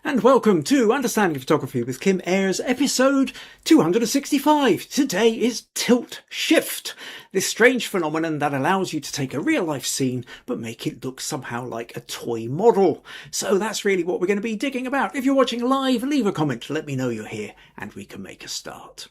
And welcome to Understanding Photography with Kim Ayres, episode 265. Today is tilt shift, this strange phenomenon that allows you to take a real-life scene but make it look somehow like a toy model. So that's really what we're going to be digging about. If you're watching live, leave a comment, let me know you're here, and we can make a start.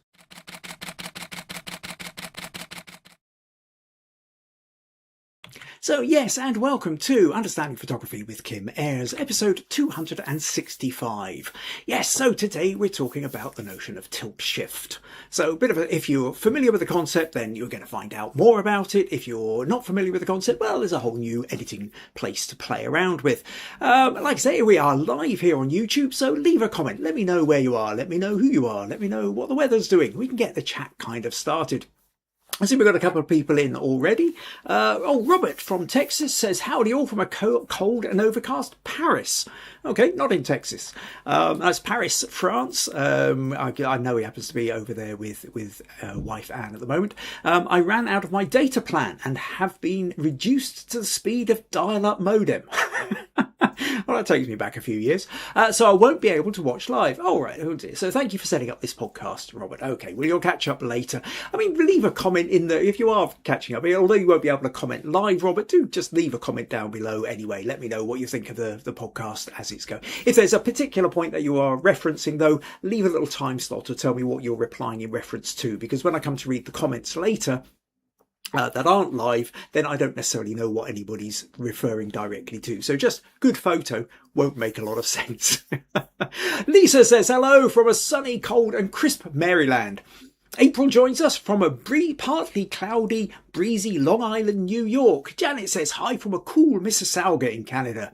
So yes, and welcome to Understanding Photography with Kim Ayres, episode 265. Yes, so today we're talking about the notion of tilt shift. So if you're familiar with the concept, then you're going to find out more about it. If you're not familiar with the concept, well, there's a whole new editing place to play around with. Like I say, we are live here on YouTube, so leave a comment. Let me know where you are. Let me know who you are. Let me know what the weather's doing. We can get the chat kind of started. I see we've got a couple of people in already. Robert from Texas says, howdy all from a cold and overcast Paris. Okay, not in Texas. That's Paris, France. I know he happens to be over there with wife Anne at the moment. I ran out of my data plan and have been reduced to the speed of dial-up modem. Well, that takes me back a few years. So I won't be able to watch live. All right. Oh dear. So thank you for setting up this podcast, Robert. Okay. Well, you'll catch up later. I mean, leave a comment if you are catching up. Although you won't be able to comment live, Robert, do just leave a comment down below anyway. Let me know what you think of the podcast as it's going. If there's a particular point that you are referencing, though, leave a little time slot to tell me what you're replying in reference to. Because when I come to read the comments later, that aren't live, then I don't necessarily know what anybody's referring directly to. So just good photo won't make a lot of sense. Lisa says hello from a sunny, cold and crisp Maryland. April joins us from a partly cloudy, breezy Long Island, New York. Janet says hi from a cool Mississauga in Canada.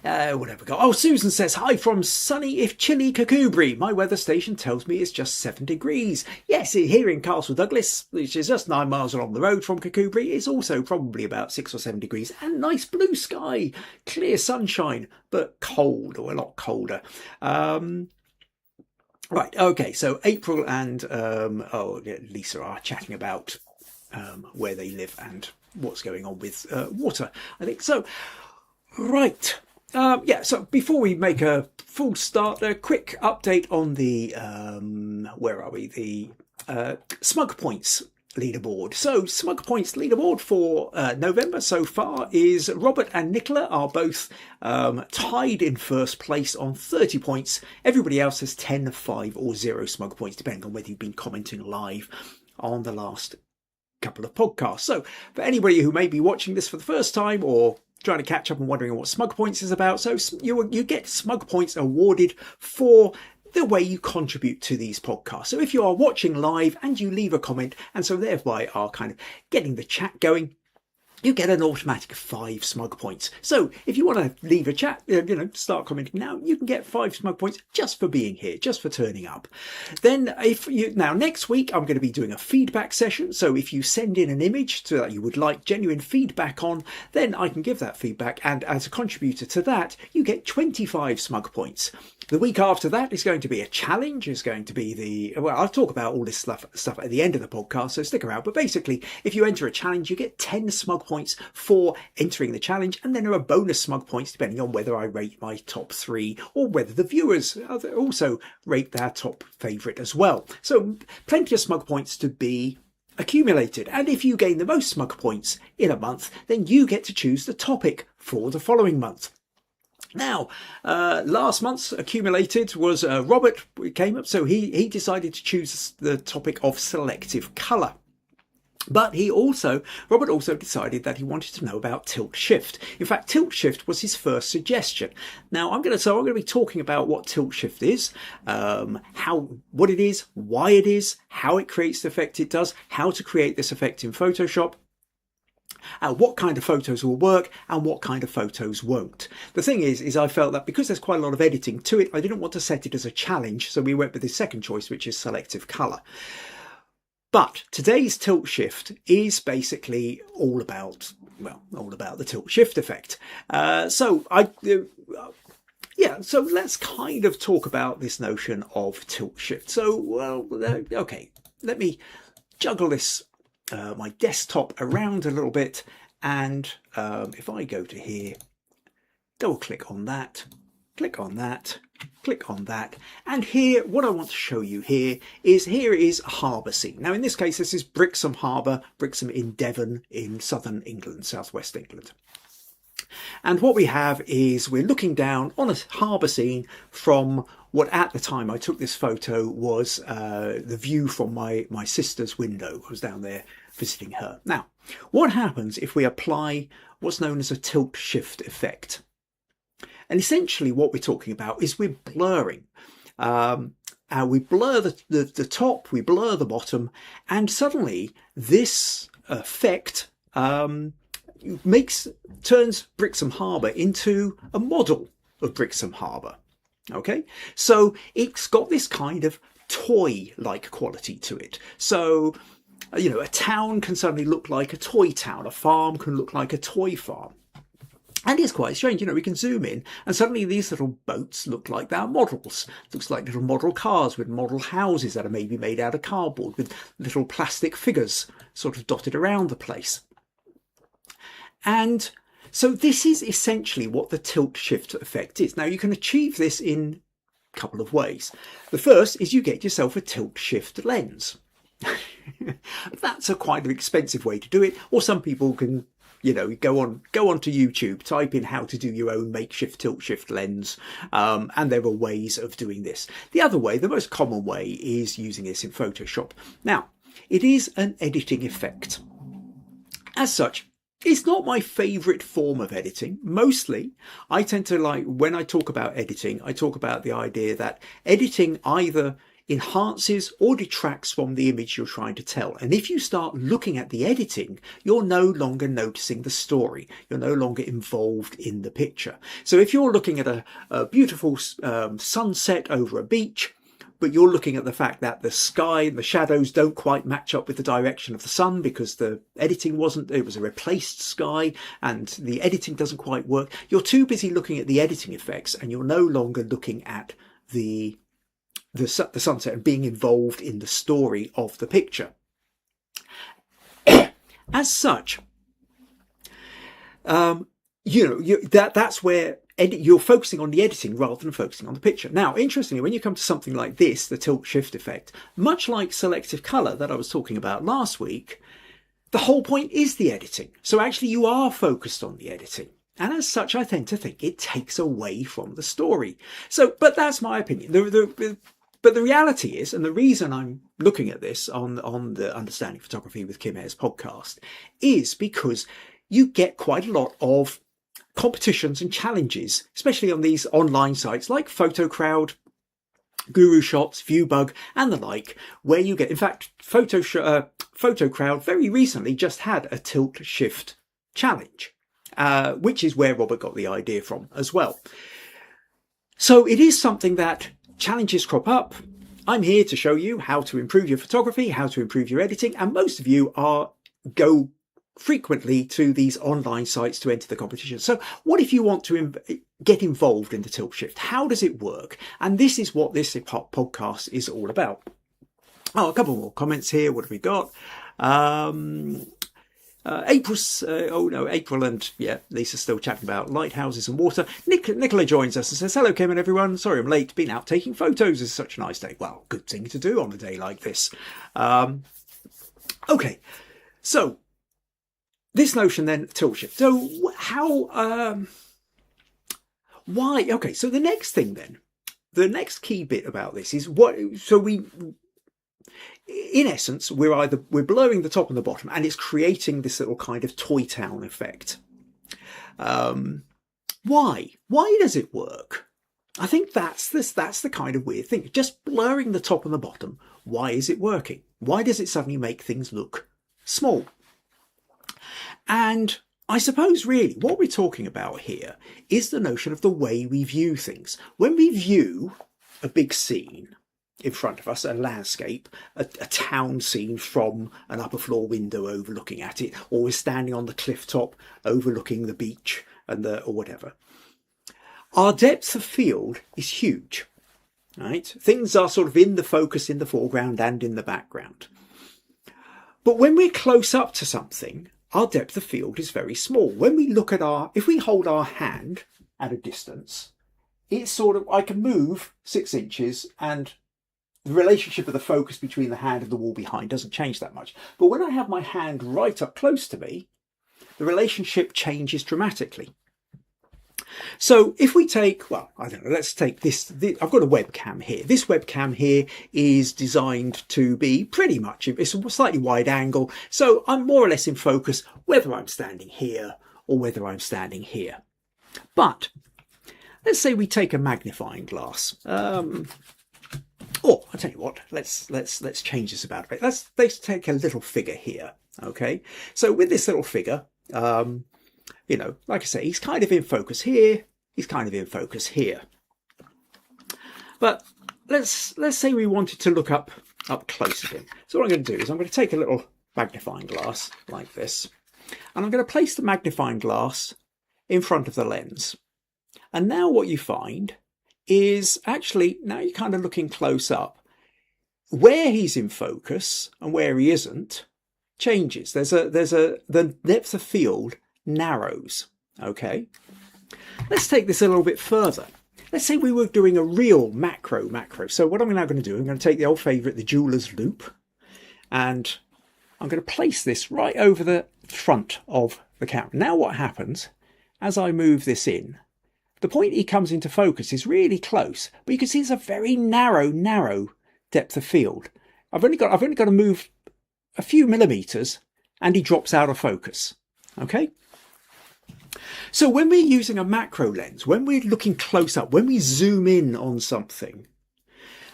What have we got? Oh, Susan says, hi from sunny if chilly Kakubri. My weather station tells me it's just 7 degrees. Yes, here in Castle Douglas, which is just 9 miles along the road from Kakubri, it's also probably about 6 or 7 degrees. And nice blue sky, clear sunshine, but cold, or a lot colder. Right, okay, so April and Lisa are chatting about where they live and what's going on with water, I think. So, right. So before we make a full start, a quick update on the, the Smug Points Leaderboard. So Smug Points Leaderboard for November so far is Robert and Nicola are both tied in first place on 30 points. Everybody else has 10, 5 or 0 Smug Points, depending on whether you've been commenting live on the last couple of podcasts. So for anybody who may be watching this for the first time or trying to catch up and wondering what Smug Points is about, so you get Smug Points awarded for the way you contribute to these podcasts. So if you are watching live and you leave a comment and so thereby are kind of getting the chat going, you get an automatic 5 Smug Points. So if you want to leave a chat, start commenting now, you can get 5 Smug Points just for being here, just for turning up. Then next week, I'm going to be doing a feedback session. So if you send in an image that you would like genuine feedback on, then I can give that feedback. And as a contributor to that, you get 25 Smug Points. The week after that is going to be a challenge. It's going to be I'll talk about all this stuff at the end of the podcast, so stick around. But basically, if you enter a challenge, you get 10 Smug Points for entering the challenge. And then there are bonus Smug Points depending on whether I rate my top 3 or whether the viewers also rate their top favourite as well. So plenty of Smug Points to be accumulated. And if you gain the most Smug Points in a month, then you get to choose the topic for the following month. Now, last month's accumulated was Robert came up, so he decided to choose the topic of selective colour. But Robert also decided that he wanted to know about tilt shift. In fact, tilt shift was his first suggestion. Now, I'm going to be talking about what tilt shift is, what it is, why it is, how it creates the effect it does, how to create this effect in Photoshop, what kind of photos will work and what kind of photos won't. The thing is I felt that because there's quite a lot of editing to it, I didn't want to set it as a challenge, so we went with the second choice, which is selective colour. But today's tilt shift is basically all about the tilt shift effect. So let's kind of talk about this notion of tilt shift. So, okay, let me juggle this my desktop around a little bit, and if I go to here double click on that, click on that, click on that, and here what I want to show you here is a harbour scene. Now in this case this is Brixham Harbour, Brixham in Devon in southern England, southwest England. And what we have is we're looking down on a harbour scene from what at the time I took this photo was the view from my sister's window. I was down there visiting her. Now, what happens if we apply what's known as a tilt shift effect? And essentially what we're talking about is we're blurring. We blur the top, we blur the bottom, and suddenly this effect turns Brixham Harbour into a model of Brixham Harbour. Okay, so it's got this kind of toy-like quality to it. So, you know, a town can suddenly look like a toy town, a farm can look like a toy farm. And it's quite strange, you know, we can zoom in and suddenly these little boats look like they're models. Looks like little model cars with model houses that are maybe made out of cardboard with little plastic figures sort of dotted around the place. And so this is essentially what the tilt shift effect is. Now you can achieve this in a couple of ways. The first is you get yourself a tilt shift lens. That's a quite an expensive way to do it, or some people can, you know, go onto YouTube, type in how to do your own makeshift tilt shift lens, and there are ways of doing this. The other way, the most common way, is using this in Photoshop. Now, it is an editing effect. As such, it's not my favourite form of editing. Mostly, I tend to like, when I talk about editing, I talk about the idea that editing either enhances or detracts from the image you're trying to tell. And if you start looking at the editing, you're no longer noticing the story. You're no longer involved in the picture. So if you're looking at a beautiful sunset over a beach, but you're looking at the fact that the sky and the shadows don't quite match up with the direction of the sun because the editing it was a replaced sky and the editing doesn't quite work. You're too busy looking at the editing effects and you're no longer looking at the sunset and being involved in the story of the picture. As such, that's where you're focusing on the editing rather than focusing on the picture. Now, interestingly, when you come to something like this, the tilt shift effect, much like selective colour that I was talking about last week, the whole point is the editing. So actually you are focused on the editing. And as such, I tend to think it takes away from the story. So, but that's my opinion. But the reality is, and the reason I'm looking at this on the Understanding Photography with Kim Ayres podcast, is because you get quite a lot of competitions and challenges, especially on these online sites like PhotoCrowd, Guru Shots, Viewbug, and the like, where you get, in fact, PhotoCrowd very recently just had a tilt shift challenge, which is where Robert got the idea from as well. So it is something that challenges crop up. I'm here to show you how to improve your photography, how to improve your editing, and most of you go frequently to these online sites to enter the competition. So what if you want to get involved in the tilt shift? How does it work? And this is what this podcast is all about. Oh, a couple more comments here. What have we got? April and Lisa's still chatting about lighthouses and water. Nicola joins us and says, hello Kim and everyone, sorry I'm late, been out taking photos, it's such a nice day. Well, good thing to do on a day like this. Okay, so this notion then, tilt shift. So why? Okay, so the next thing then, the next key bit about this is in essence, we're blurring the top and the bottom, and it's creating this little kind of toy town effect. Why? Why does it work? I think that's the kind of weird thing. Just blurring the top and the bottom. Why is it working? Why does it suddenly make things look small? And I suppose really what we're talking about here is the notion of the way we view things. When we view a big scene in front of us, a landscape, a town scene from an upper floor window overlooking at it, or we're standing on the cliff top overlooking the beach or whatever, our depth of field is huge, right? Things are sort of in the focus, in the foreground and in the background. But when we're close up to something, our depth of field is very small. When we look at if we hold our hand at a distance, it's sort of, I can move 6 inches and the relationship of the focus between the hand and the wall behind doesn't change that much. But when I have my hand right up close to me, the relationship changes dramatically. So if we take, well, I don't know, let's take this. I've got a webcam here. This webcam here is designed to be pretty much, it's a slightly wide angle. So I'm more or less in focus whether I'm standing here or whether I'm standing here. But let's say we take a magnifying glass. Or I'll tell you what, let's change this about a bit. Let's take a little figure here. Okay. So with this little figure, you know, like I say, he's kind of in focus here. He's kind of in focus here. But let's say we wanted to look up close at him. So what I'm going to do is I'm going to take a little magnifying glass like this, and I'm going to place the magnifying glass in front of the lens. And now what you find is actually, now you're kind of looking close up, where he's in focus and where he isn't changes. The depth of field narrows. Okay, let's take this a little bit further. Let's say we were doing a real macro. So what I'm now going to do, I'm going to take the old favourite, the jeweler's loop, and I'm going to place this right over the front of the camera. Now what happens, as I move this in, the point he comes into focus is really close, but you can see it's a very narrow depth of field. I've only got to move a few millimeters and he drops out of focus. Okay. So when we're using a macro lens, when we're looking close up, when we zoom in on something,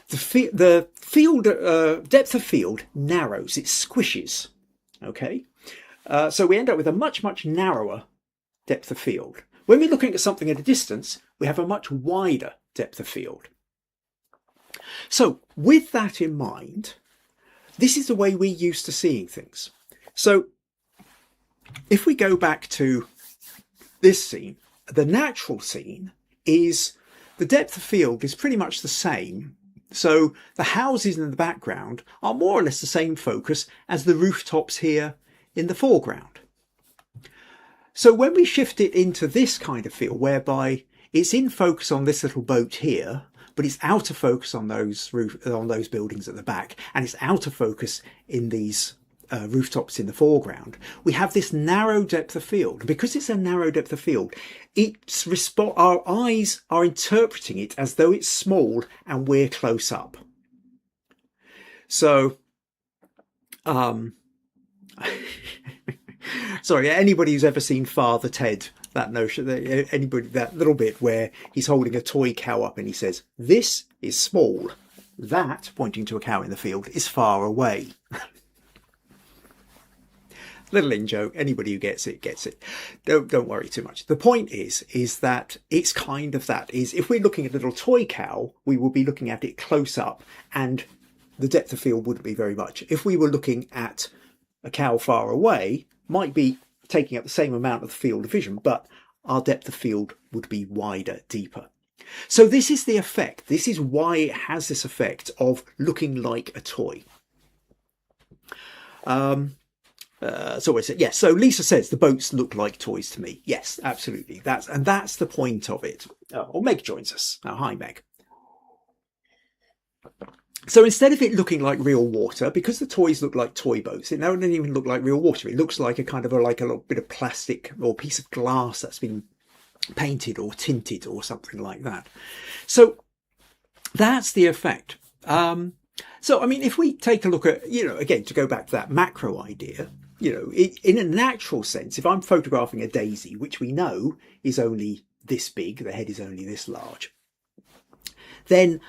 the field depth of field narrows, it squishes. Okay. So we end up with a much narrower depth of field. When we're looking at something at a distance, we have a much wider depth of field. So with that in mind, this is the way we're used to seeing things. So if we go back to this scene, the natural scene is the depth of field is pretty much the same. So the houses in the background are more or less the same focus as the rooftops here in the foreground. So when we shift it into this kind of field, whereby it's in focus on this little boat here, but it's out of focus on those buildings at the back, and it's out of focus in these rooftops in the foreground, we have this narrow depth of field. Because it's a narrow depth of field, our eyes are interpreting it as though it's small and we're close up. So, sorry, anybody who's ever seen Father Ted, that notion, that little bit where he's holding a toy cow up and he says, "This is small. That," pointing to a cow in the field, "is far away." Little in joke. Anybody who gets it gets it. Don't worry too much. The point is that it's kind of that. Is if we're looking at a little toy cow, we will be looking at it close up, and the depth of field wouldn't be very much. If we were looking at a cow far away, might be taking up the same amount of the field of vision, but our depth of field would be wider, deeper. So this is the effect. This is why it has this effect of looking like a toy. So I said, yes. So Lisa says the boats look like toys to me. Yes, absolutely. That's the point of it. Oh, Meg joins us. Oh, hi, Meg. So instead of it looking like real water, because the toys look like toy boats, it now doesn't even look like real water. It looks like a kind of like a little bit of plastic or piece of glass that's been painted or tinted or something like that. So that's the effect. So, I mean, if we take a look at, again, to go back to that macro idea, in a natural sense, if I'm photographing a daisy, which we know is only this big, the head is only this large, then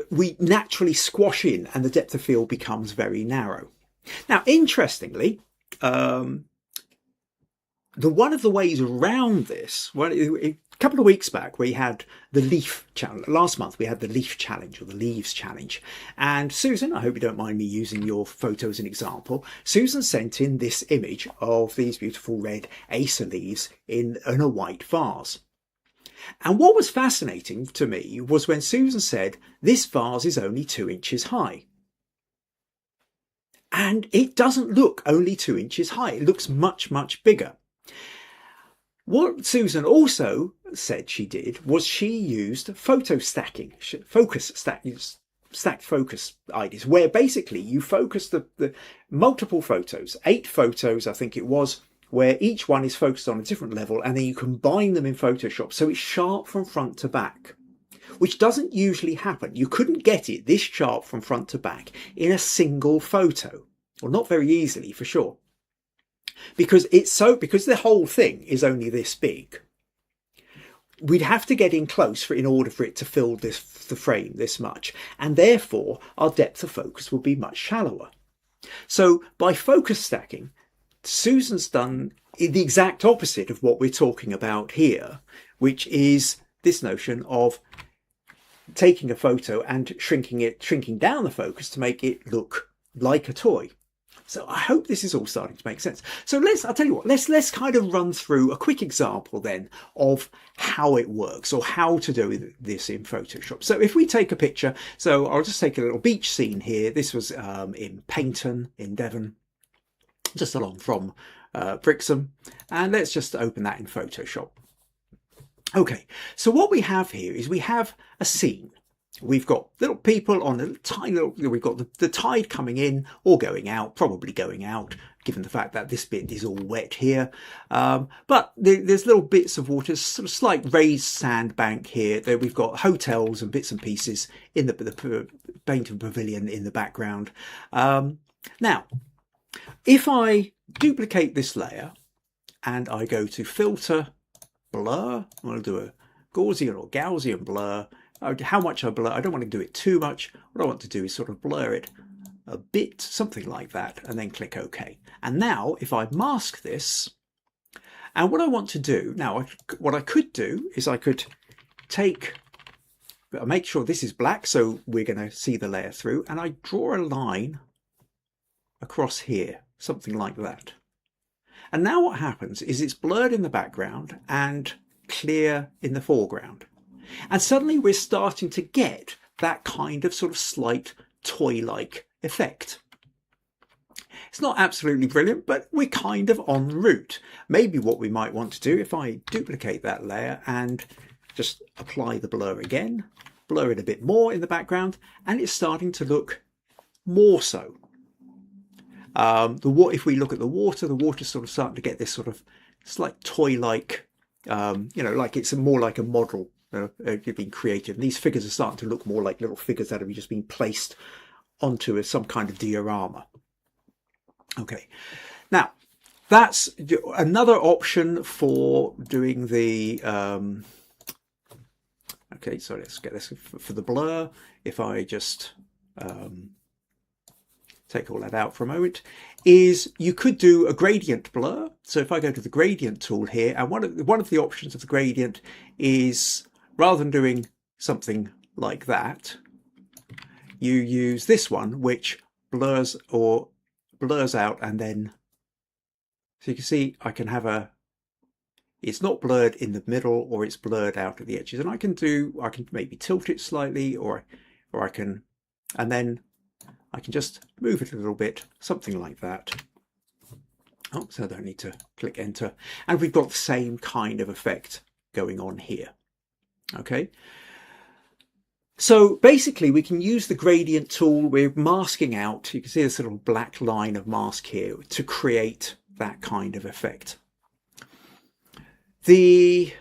we naturally squash in and the depth of field becomes very narrow. Now, interestingly, one of the ways around this, a couple of weeks back, we had the leaf challenge. Last month, we had the leaf challenge or the leaves challenge. And Susan, I hope you don't mind me using your photo as an example. Susan sent in this image of these beautiful red Ayres leaves in a white vase. And what was fascinating to me was when Susan said, this vase is only 2 inches high. And it doesn't look only 2 inches high. It looks much, much bigger. What Susan also said she did was she used photo stacking, stacked focus ideas, where basically you focus the multiple photos, 8 photos, I think it was, where each one is focused on a different level, and then you combine them in Photoshop so it's sharp from front to back, which doesn't usually happen. You couldn't get it this sharp from front to back in a single photo, or not very easily for sure, because the whole thing is only this big. We'd have to get in close in order for it to fill the frame this much, and therefore our depth of focus would be much shallower. So by focus stacking, Susan's done the exact opposite of what we're talking about here, which is this notion of taking a photo and shrinking down the focus to make it look like a toy. So I hope this is all starting to make sense. So I'll tell you what, let's kind of run through a quick example then of how it works, or how to do this in Photoshop. So if we take a picture, so I'll just take a little beach scene here. This was in Paynton in Devon, just along from Brixham, and let's just open that in Photoshop. Okay, so what we have here is we have a scene. We've got little people on a tiny little, we've got the tide coming in or going out, probably going out, given the fact that this bit is all wet here. But there's little bits of water, sort of slight raised sandbank here. There we've got hotels and bits and pieces in the Paynton Pavilion in the background. Now, if I duplicate this layer and I go to Filter, Blur, I'm going to do a Gaussian or Gaussian blur. How much I blur, I don't want to do it too much. What I want to do is sort of blur it a bit, something like that, and then click OK. And now if I mask this, and what I want to do, now what I could do is I could make sure this is black, so we're going to see the layer through, and I draw a line across here, something like that. And now what happens is it's blurred in the background and clear in the foreground. And suddenly we're starting to get that kind of sort of slight toy-like effect. It's not absolutely brilliant, but we're kind of en route. Maybe what we might want to do, if I duplicate that layer and just apply the blur again, blur it a bit more in the background, and it's starting to look more so. If we look at the water's sort of starting to get this sort of slight toy-like, like it's more like a model being created. And these figures are starting to look more like little figures that have just been placed onto some kind of diorama. Okay, now that's another option for doing the okay, so let's get this for the blur. If I just take all that out for a moment, is you could do a gradient blur. So if I go to the gradient tool here, and one of the options of the gradient is, rather than doing something like that, you use this one, which blurs out, and then, so you can see I can have it's not blurred in the middle, or it's blurred out at the edges, and I can maybe tilt it slightly, or I can, and then I can just move it a little bit, something like that. Oh, so I don't need to click enter, and we've got the same kind of effect going on here. Okay, so basically we can use the gradient tool. We're masking out, you can see this little black line of mask here, to create that kind of effect. The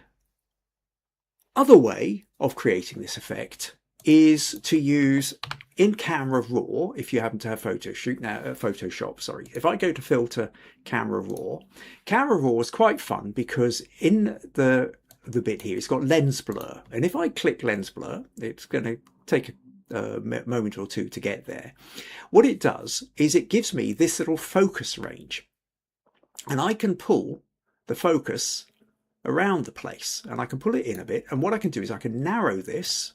other way of creating this effect is to use in Camera Raw, if you happen to have Photoshop, sorry. If I go to Filter, Camera Raw is quite fun, because in the bit here, it's got lens blur, and if I click lens blur, it's going to take a moment or two to get there. What it does is it gives me this little focus range, and I can pull the focus around the place, and I can pull it in a bit, and what I can do is I can narrow this.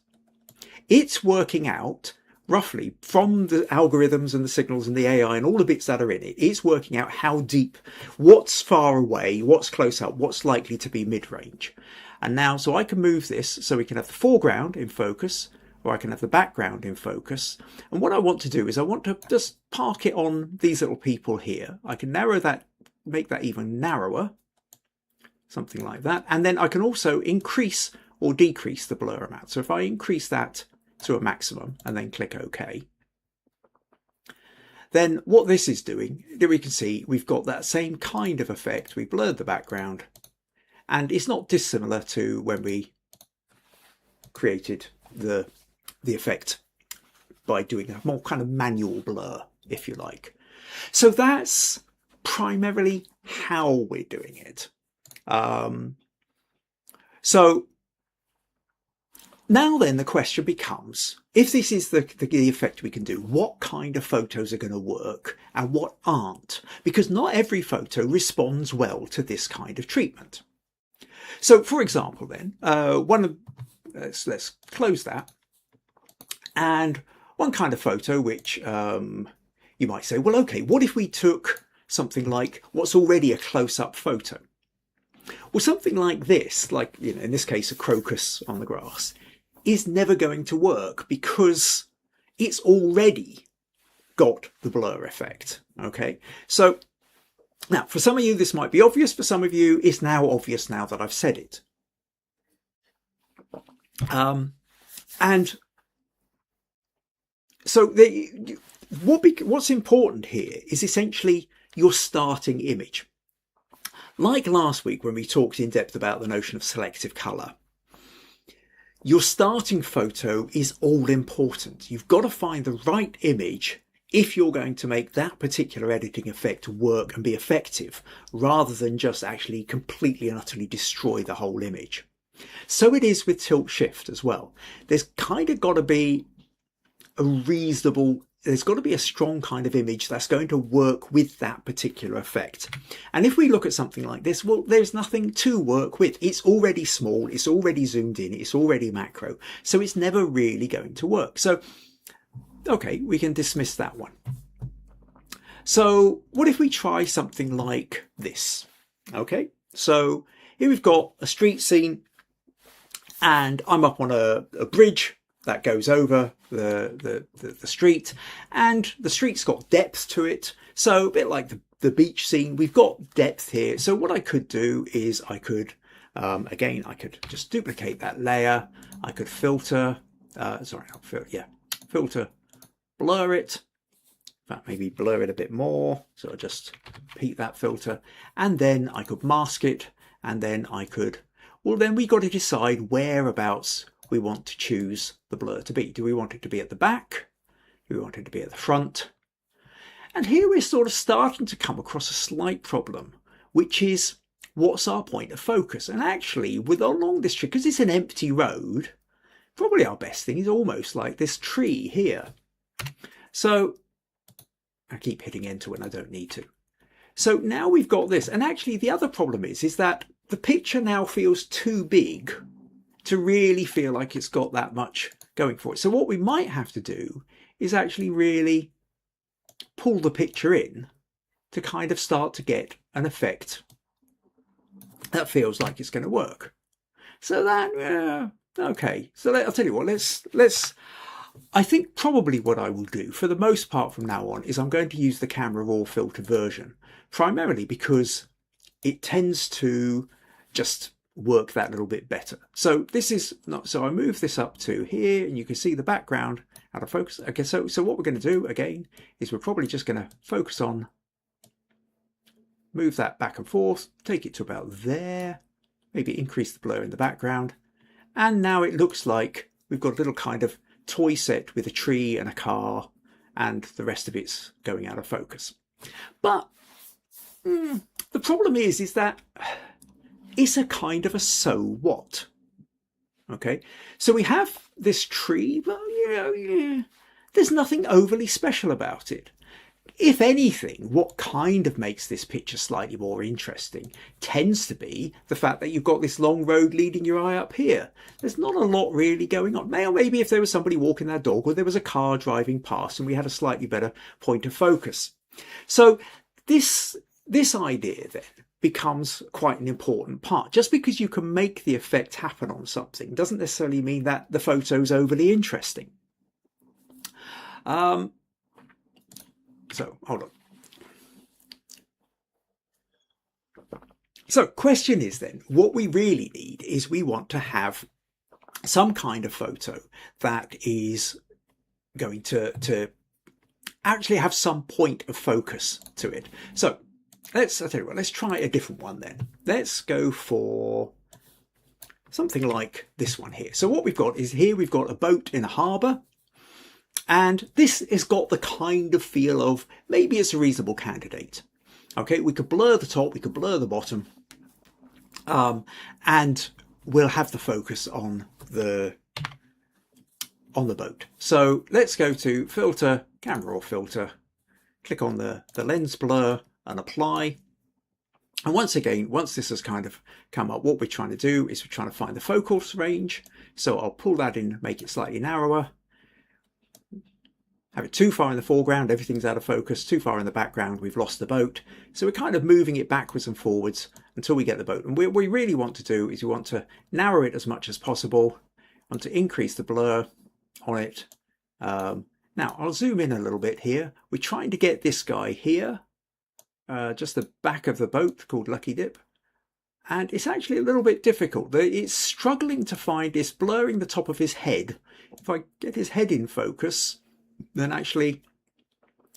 It's working out roughly from the algorithms and the signals and the AI and all the bits that are in it. It's working out how deep, what's far away, what's close up, what's likely to be mid-range. And now, so I can move this so we can have the foreground in focus, or I can have the background in focus. And what I want to do is I want to just park it on these little people here. I can narrow that, make that even narrower. something like that. And then I can also increase or decrease the blur amount. So if I increase that to a maximum and then click OK, then what this is doing, we can see we've got that same kind of effect. We blurred the background, and it's not dissimilar to when we created the effect by doing a more kind of manual blur, if you like. So that's primarily how we're doing it. So now then the question becomes, if this is the effect we can do, what kind of photos are going to work and what aren't? Because not every photo responds well to this kind of treatment. So for example then, let's close that. And one kind of photo which you might say, well, okay, what if we took something like what's already a close-up photo? Well, something like this, like, you know, in this case, a crocus on the grass, is never going to work because it's already got the blur effect. Okay, so now for some of you this might be obvious, for some of you it's now obvious now that I've said it. And so what's important here is essentially your starting image. Like last week when we talked in depth about the notion of selective colour, your starting photo is all important. You've got to find the right image if you're going to make that particular editing effect work and be effective, rather than just actually completely and utterly destroy the whole image. So it is with tilt shift as well. There's kind of got to be there's got to be a strong kind of image that's going to work with that particular effect. And if we look at something like this, well, there's nothing to work with. It's already small, it's already zoomed in, it's already macro, so it's never really going to work. So, okay, we can dismiss that one. So what if we try something like this? Okay, so here we've got a street scene and I'm up on a bridge that goes over the street, and the street's got depth to it. So a bit like the beach scene, we've got depth here. So what I could do is I could, again, I could just duplicate that layer. I could filter, filter, blur it. In fact, maybe blur it a bit more. So I'll just repeat that filter, and then I could mask it, and then I could, well, then we got to decide whereabouts we want to choose the blur to be. Do we want it to be at the back? Do we want it to be at the front? And here we're sort of starting to come across a slight problem, which is what's our point of focus? And actually, along this tree, because it's an empty road, probably our best thing is almost like this tree here. So I keep hitting enter when I don't need to. So now we've got this. And actually, the other problem is that the picture now feels too big to really feel like it's got that much going for it. So what we might have to do is actually really pull the picture in to kind of start to get an effect that feels like it's going to work. So that, okay. So I'll tell you what, I think probably what I will do for the most part from now on is I'm going to use the camera raw filter version, primarily because it tends to just work that little bit better. So this is not, so I move this up to here and you can see the background out of focus. Okay, so what we're going to do again is we're probably just going to focus on, move that back and forth, take it to about there, maybe increase the blur in the background. And now it looks like we've got a little kind of toy set with a tree and a car and the rest of it's going out of focus. But the problem is that it's a kind of a so what. Okay, so we have this tree, but there's nothing overly special about it. If anything, what kind of makes this picture slightly more interesting tends to be the fact that you've got this long road leading your eye up here. There's not a lot really going on. Maybe if there was somebody walking their dog or there was a car driving past and we had a slightly better point of focus. So this idea then becomes quite an important part. Just because you can make the effect happen on something doesn't necessarily mean that the photo's overly interesting. So hold on. So question is then, what we really need is we want to have some kind of photo that is going to actually have some point of focus to it. So I'll tell you what, let's try a different one then. Let's go for something like this one here. So what we've got is here we've got a boat in a harbour, and this has got the kind of feel of maybe it's a reasonable candidate. Okay, we could blur the top, we could blur the bottom, and we'll have the focus on the boat. So let's go to filter, camera raw filter, click on the lens blur and apply. And once again, once this has kind of come up, what we're trying to do is we're trying to find the focal range. So I'll pull that in, make it slightly narrower. Have it too far in the foreground, everything's out of focus. Too far in the background, we've lost the boat. So we're kind of moving it backwards and forwards until we get the boat. And what we really want to do is we want to narrow it as much as possible. I want to increase the blur on it. Now I'll zoom in a little bit here. We're trying to get this guy here, just the back of the boat, called Lucky Dip. And it's actually a little bit difficult. It's struggling to find, it's blurring the top of his head. If I get his head in focus, then actually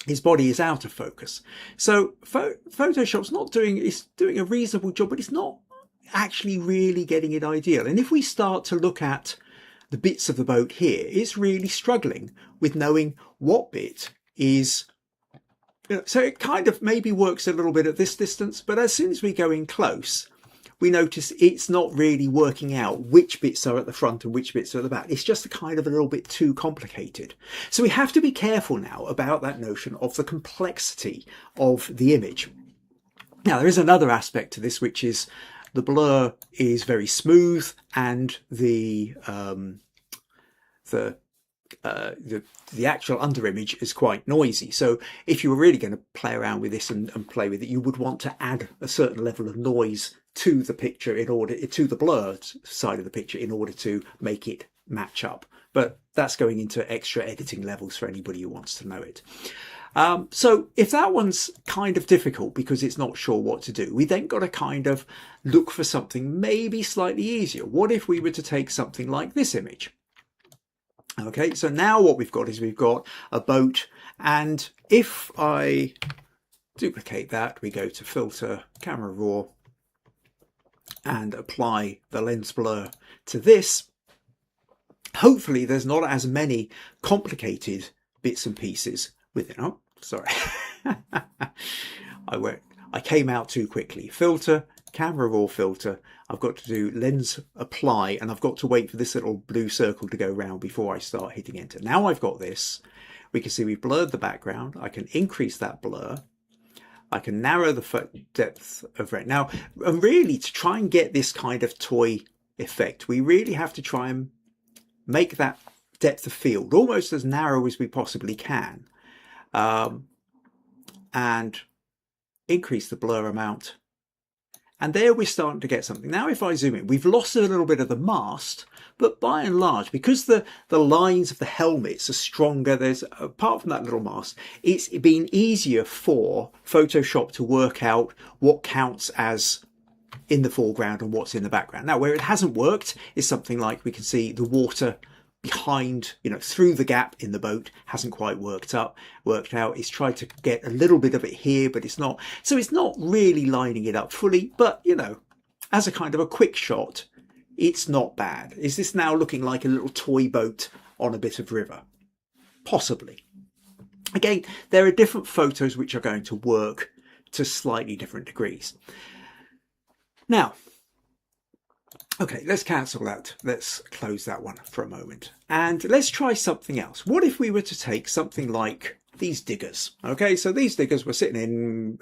his body is out of focus. So Photoshop's it's doing a reasonable job, but it's not actually really getting it ideal. And if we start to look at the bits of the boat here, it's really struggling with knowing what bit is. So it kind of maybe works a little bit at this distance, but as soon as we go in close, we notice it's not really working out which bits are at the front and which bits are at the back. It's just kind of a little bit too complicated. So we have to be careful now about that notion of the complexity of the image. Now, there is another aspect to this, which is the blur is very smooth and the actual underimage is quite noisy. So if you were really going to play around with this and play with it, you would want to add a certain level of noise to the picture to the blurred side of the picture in order to make it match up. But that's going into extra editing levels for anybody who wants to know it. So if that one's kind of difficult because it's not sure what to do, we then got to kind of look for something maybe slightly easier. What if we were to take something like this image? Okay, so now what we've got is we've got a boat, and if I duplicate that, we go to filter, camera raw, and apply the lens blur to this. Hopefully there's not as many complicated bits and pieces within. Oh, sorry. I came out too quickly. Filter, camera raw filter. I've got to do lens apply, and I've got to wait for this little blue circle to go round before I start hitting enter. Now I've got this. We can see we've blurred the background. I can increase that blur. I can narrow the depth of red. Now, and really to try and get this kind of toy effect, we really have to try and make that depth of field almost as narrow as we possibly can, and increase the blur amount. And there we're starting to get something. Now if I zoom in, we've lost a little bit of the mast, but by and large, because the lines of the helmets are stronger, there's, apart from that little mast, it's been easier for Photoshop to work out what counts as in the foreground and what's in the background. Now where it hasn't worked is something like we can see the water behind, through the gap in the boat hasn't quite worked out. It's tried to get a little bit of it here, but it's not. So it's not really lining it up fully, but as a kind of a quick shot, it's not bad. Is this now looking like a little toy boat on a bit of river? Possibly. Again, there are different photos which are going to work to slightly different degrees. Now, okay, let's cancel that. Let's close that one for a moment. And let's try something else. What if we were to take something like these diggers? Okay, so these diggers were sitting in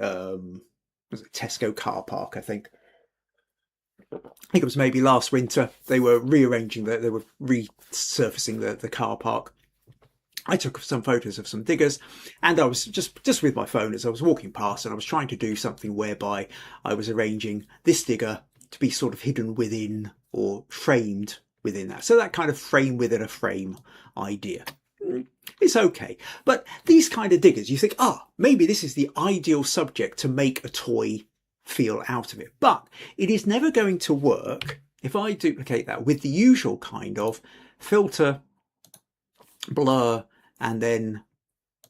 was it Tesco car park, I think. I think it was maybe last winter. They were rearranging, they were resurfacing the car park. I took some photos of some diggers, and I was just with my phone as I was walking past, and I was trying to do something whereby I was arranging this digger to be sort of hidden within or framed within that. So that kind of frame within a frame idea. It's okay. But these kind of diggers, you think, maybe this is the ideal subject to make a toy feel out of it. But it is never going to work if I duplicate that with the usual kind of filter, blur, and then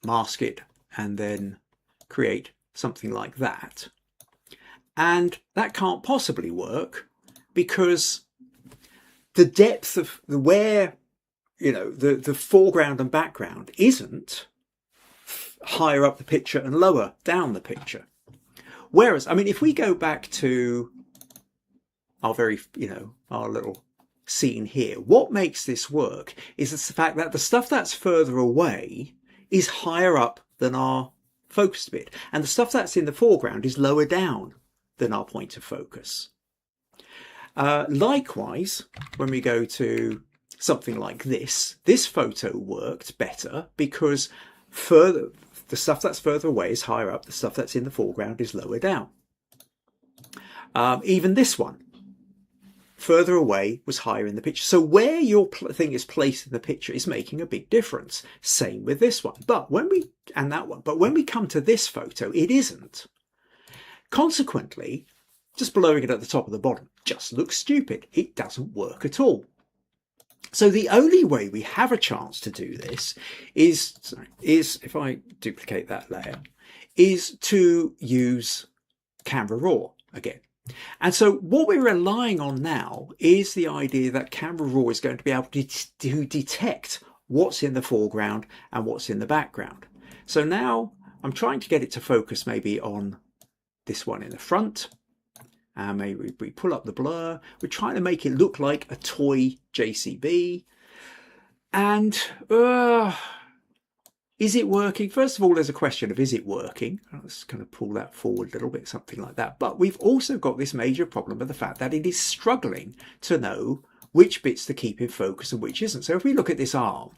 mask it, and then create something like that. And that can't possibly work because the depth of where, you know, the foreground and background isn't higher up the picture and lower down the picture. Whereas, I mean, if we go back to our very, you know, our little scene here, what makes this work is the fact that the stuff that's further away is higher up than our focused bit, and the stuff that's in the foreground is lower down than our point of focus. Likewise, when we go to something like this photo worked better because the stuff that's further away is higher up, the stuff that's in the foreground is lower down. Even this one, further away was higher in the picture. So where your thing is placed in the picture is making a big difference. Same with this one. But when we come to this photo, it isn't. Consequently, just blurring it at the top of the bottom just looks stupid. It doesn't work at all. So the only way we have a chance to do this is if I duplicate that layer, is to use Camera Raw again. And so what we're relying on now is the idea that Camera Raw is going to be able to detect what's in the foreground and what's in the background. So now I'm trying to get it to focus maybe on this one in the front. And maybe we pull up the blur. We're trying to make it look like a toy JCB. And is it working? First of all, there's a question of, is it working? Let's kind of pull that forward a little bit, something like that. But we've also got this major problem of the fact that it is struggling to know which bits to keep in focus and which isn't. So if we look at this arm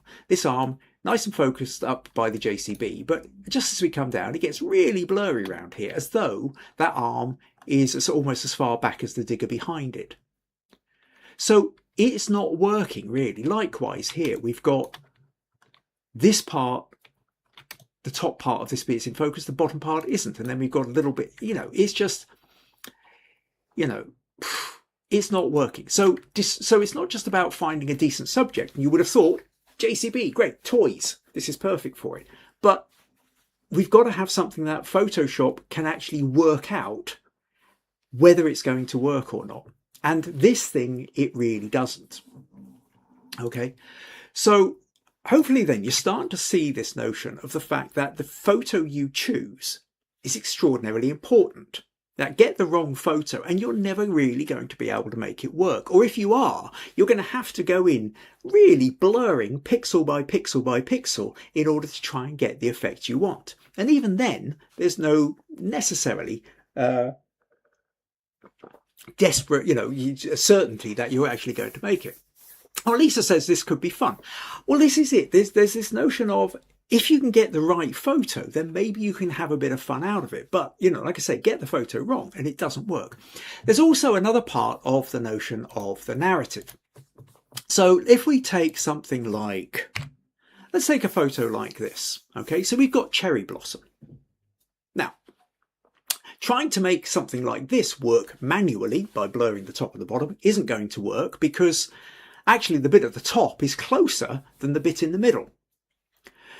nice and focused up by the JCB, but just as we come down, it gets really blurry around here, as though that arm is almost as far back as the digger behind it. So it's not working really. Likewise here, we've got this part, the top part of this bit is in focus, the bottom part isn't. And then we've got a little bit, you know, it's just, you know, it's not working. So it's not just about finding a decent subject. You would have thought, JCB, great, toys, this is perfect for it. But we've got to have something that Photoshop can actually work out whether it's going to work or not. And this thing, it really doesn't. Okay, so hopefully then you're starting to see this notion of the fact that the photo you choose is extraordinarily important. Now, get the wrong photo and you're never really going to be able to make it work. Or if you are, you're going to have to go in really blurring pixel by pixel by pixel in order to try and get the effect you want. And even then, there's no necessarily desperate, you know, certainty that you're actually going to make it. Oh, Lisa says this could be fun. Well, this is it. There's this notion of, if you can get the right photo, then maybe you can have a bit of fun out of it. But, you know, like I say, get the photo wrong and it doesn't work. There's also another part of the notion of the narrative. So if we take something like, let's take a photo like this. Okay, so we've got cherry blossom. Now, trying to make something like this work manually by blurring the top and the bottom isn't going to work, because actually the bit at the top is closer than the bit in the middle.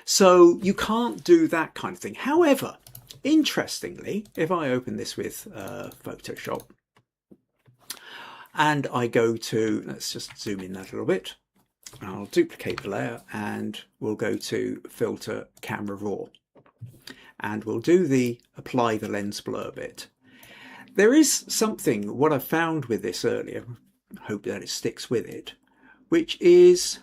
So you can't do that kind of thing. However, interestingly, if I open this with Photoshop and I go to, let's just zoom in that a little bit. I'll duplicate the layer and we'll go to Filter, Camera Raw. And we'll do the apply the lens blur bit. There is something, what I found with this earlier, I hope that it sticks with it, which is,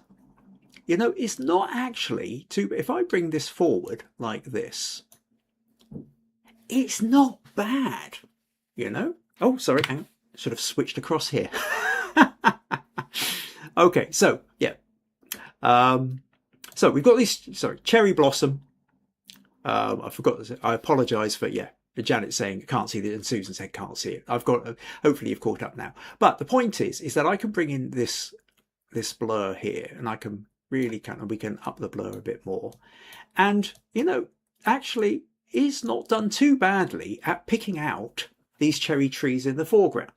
you know, it's not actually too, if I bring this forward like this, it's not bad, you know? Oh, sorry, hang on. Should have switched across here. Okay, so, yeah. So we've got this, sorry, cherry blossom. I forgot, I apologise for, yeah, Janet saying can't see it and Susan said can't see it. I've got, hopefully you've caught up now. But the point is that I can bring in this blur here and I can really we can up the blur a bit more. And, you know, actually is not done too badly at picking out these cherry trees in the foreground.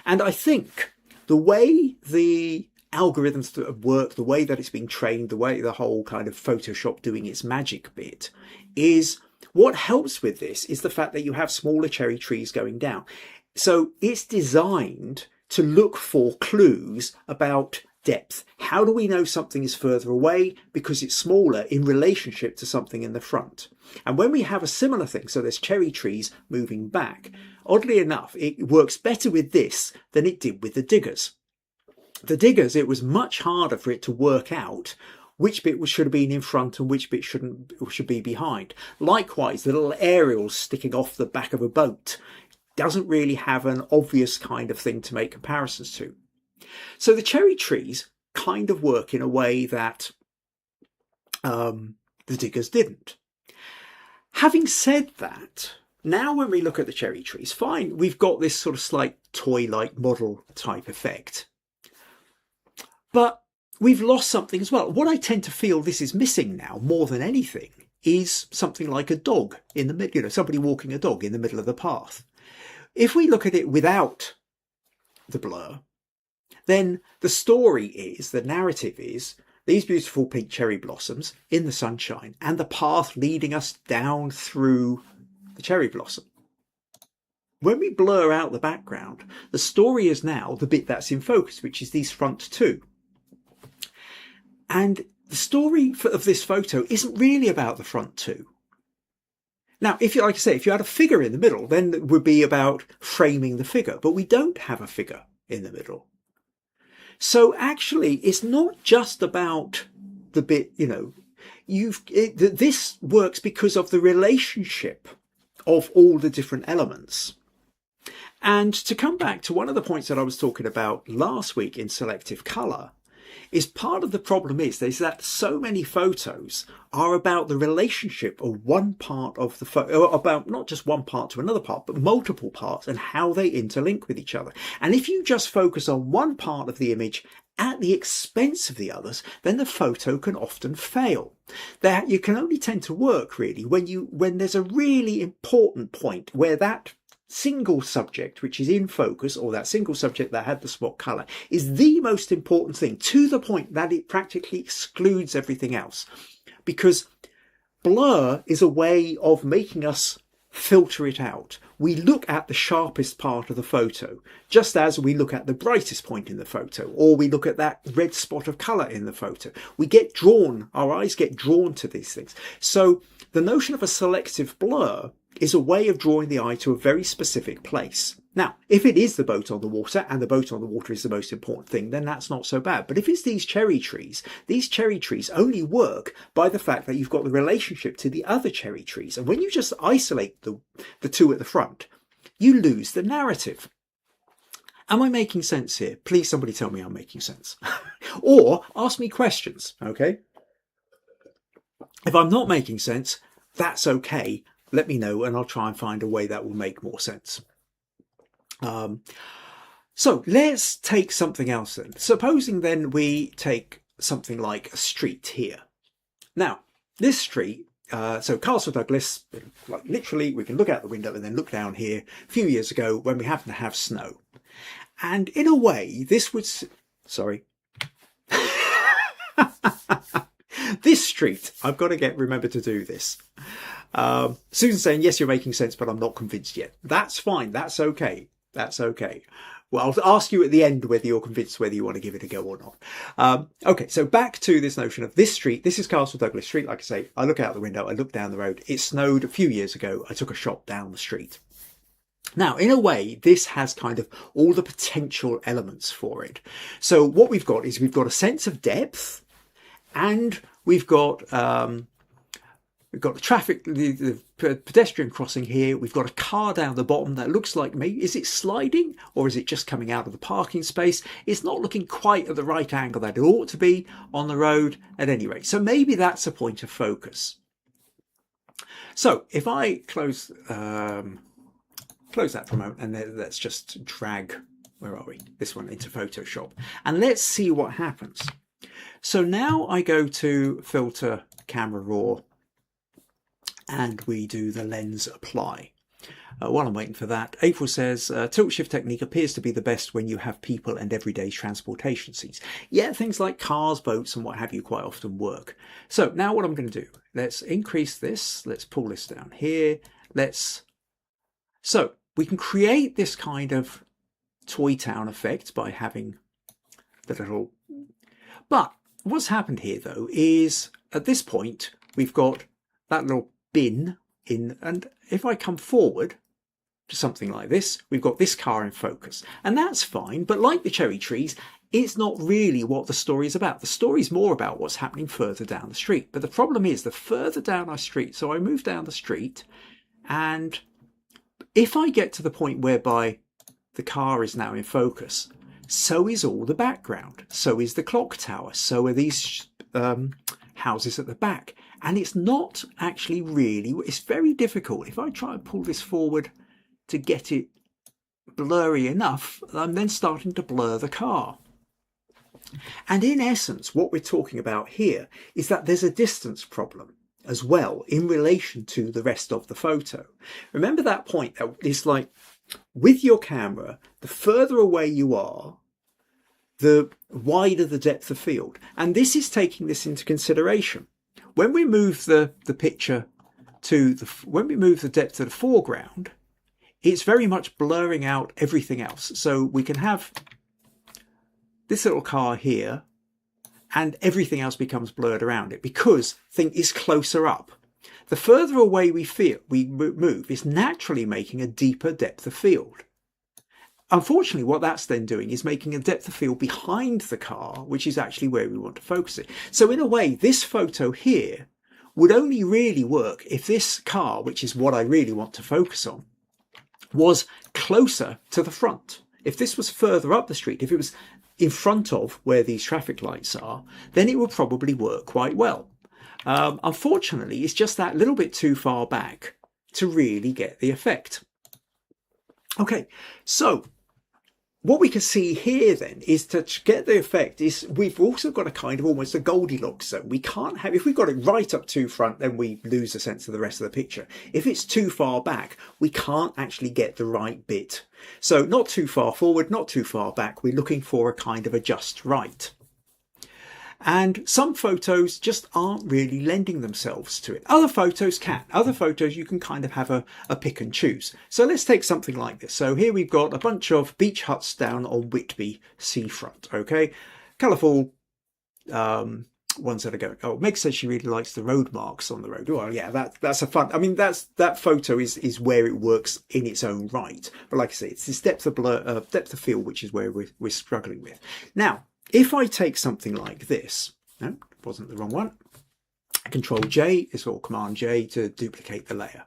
And I think the way the algorithms work, the way that it's being trained, the way the whole kind of Photoshop doing its magic bit is what helps with this is the fact that you have smaller cherry trees going down. So it's designed to look for clues about depth. How do we know something is further away? Because it's smaller in relationship to something in the front. And when we have a similar thing, so there's cherry trees moving back, oddly enough, it works better with this than it did with the diggers. The diggers, it was much harder for it to work out which bit should have been in front and which bit should be behind. Likewise, the little aerials sticking off the back of a boat doesn't really have an obvious kind of thing to make comparisons to. So the cherry trees kind of work in a way that the diggers didn't. Having said that, now when we look at the cherry trees, fine, we've got this sort of slight toy-like model type effect. But we've lost something as well. What I tend to feel this is missing now more than anything is something like a dog in the middle, somebody walking a dog in the middle of the path. If we look at it without the blur, then the story is, the narrative is, these beautiful pink cherry blossoms in the sunshine and the path leading us down through the cherry blossom. When we blur out the background, the story is now the bit that's in focus, which is these front two. And the story of this photo isn't really about the front two. Now, if you, like I say, if you had a figure in the middle, then it would be about framing the figure, but we don't have a figure in the middle. So actually, it's not just about the bit, this works because of the relationship of all the different elements. And to come back to one of the points that I was talking about last week in Selective Colour, is part of the problem is that so many photos are about the relationship of one part of the photo, about not just one part to another part, but multiple parts and how they interlink with each other. And if you just focus on one part of the image at the expense of the others, then the photo can often fail. That you can only tend to work really when there's a really important point where that single subject which is in focus, or that single subject that had the spot colour, is the most important thing, to the point that it practically excludes everything else. Because blur is a way of making us filter it out. We look at the sharpest part of the photo, just as we look at the brightest point in the photo, or we look at that red spot of colour in the photo. We get drawn, our eyes get drawn to these things. So the notion of a selective blur is a way of drawing the eye to a very specific place. Now, if it is the boat on the water, and the boat on the water is the most important thing, then that's not so bad. But if it's these cherry trees only work by the fact that you've got the relationship to the other cherry trees. And when you just isolate the two at the front, you lose the narrative. Am I making sense here? Please somebody tell me I'm making sense. Or ask me questions, okay? If I'm not making sense, that's okay. Let me know and I'll try and find a way that will make more sense. So let's take something else then. Supposing then we take something like a street here. Now, this street, so Castle Douglas, like literally we can look out the window and then look down here a few years ago when we happened to have snow. And in a way, this would, sorry. This street, I've got to remember to do this. Susan's saying, yes, you're making sense, but I'm not convinced yet. That's fine. That's okay. That's okay. Well, I'll ask you at the end whether you're convinced whether you want to give it a go or not. Okay, so back to this notion of this street. This is Castle Douglas Street. Like I say, I look out the window, I look down the road. It snowed a few years ago. I took a shot down the street. Now, in a way, this has kind of all the potential elements for it. So what we've got is we've got a sense of depth, and we've got the traffic, the pedestrian crossing here. We've got a car down the bottom that looks like me. Is it sliding or is it just coming out of the parking space? It's not looking quite at the right angle that it ought to be on the road at any rate. So maybe that's a point of focus. So if I close that for a moment, and then let's just drag, where are we? This one into Photoshop, and let's see what happens. So now I go to Filter, Camera Raw, and we do the lens apply. While I'm waiting for that, April says, tilt shift technique appears to be the best when you have people and everyday transportation scenes. Yeah, things like cars, boats, and what have you quite often work. So now what I'm going to do, let's increase this. Let's pull this down here. So we can create this kind of Toy Town effect by having the little, but what's happened here though is at this point, we've got that little bin in, and if I come forward to something like this, we've got this car in focus, and that's fine. But like the cherry trees, it's not really what the story is about. The story is more about what's happening further down the street. But the problem is the further down our street, so I move down the street, and if I get to the point whereby the car is now in focus, so is all the background, so is the clock tower, so are these houses at the back. And it's not actually really, it's very difficult. If I try and pull this forward to get it blurry enough, I'm then starting to blur the car. And in essence, what we're talking about here is that there's a distance problem as well in relation to the rest of the photo. Remember that point that it's like with your camera, the further away you are, the wider the depth of field. And this is taking this into consideration. When we move the picture to when we move the depth to the foreground, it's very much blurring out everything else. So we can have this little car here and everything else becomes blurred around it because thing is closer up. The further away we move is naturally making a deeper depth of field. Unfortunately, what that's then doing is making a depth of field behind the car, which is actually where we want to focus it. So in a way, this photo here would only really work if this car, which is what I really want to focus on, was closer to the front. If this was further up the street, if it was in front of where these traffic lights are, then it would probably work quite well. Unfortunately, it's just that little bit too far back to really get the effect. Okay, so what we can see here then is to get the effect is we've also got a kind of almost a Goldilocks zone. We can't have, if we've got it right up too front, then we lose a sense of the rest of the picture. If it's too far back, we can't actually get the right bit. So not too far forward, not too far back. We're looking for a kind of a just right. And some photos just aren't really lending themselves to it. Other photos can. Other photos you can kind of have a pick and choose. So let's take something like this. So here we've got a bunch of beach huts down on Whitby seafront. Okay, colourful ones that are going. Oh, Meg says she really likes the road marks on the road. Well, yeah, that's a fun. I mean, that photo is where it works in its own right. But like I say, it's this depth of blur, depth of field, which is where we're struggling with now. If I take something like this, no, wasn't the wrong one. Control J is or Command J to duplicate the layer.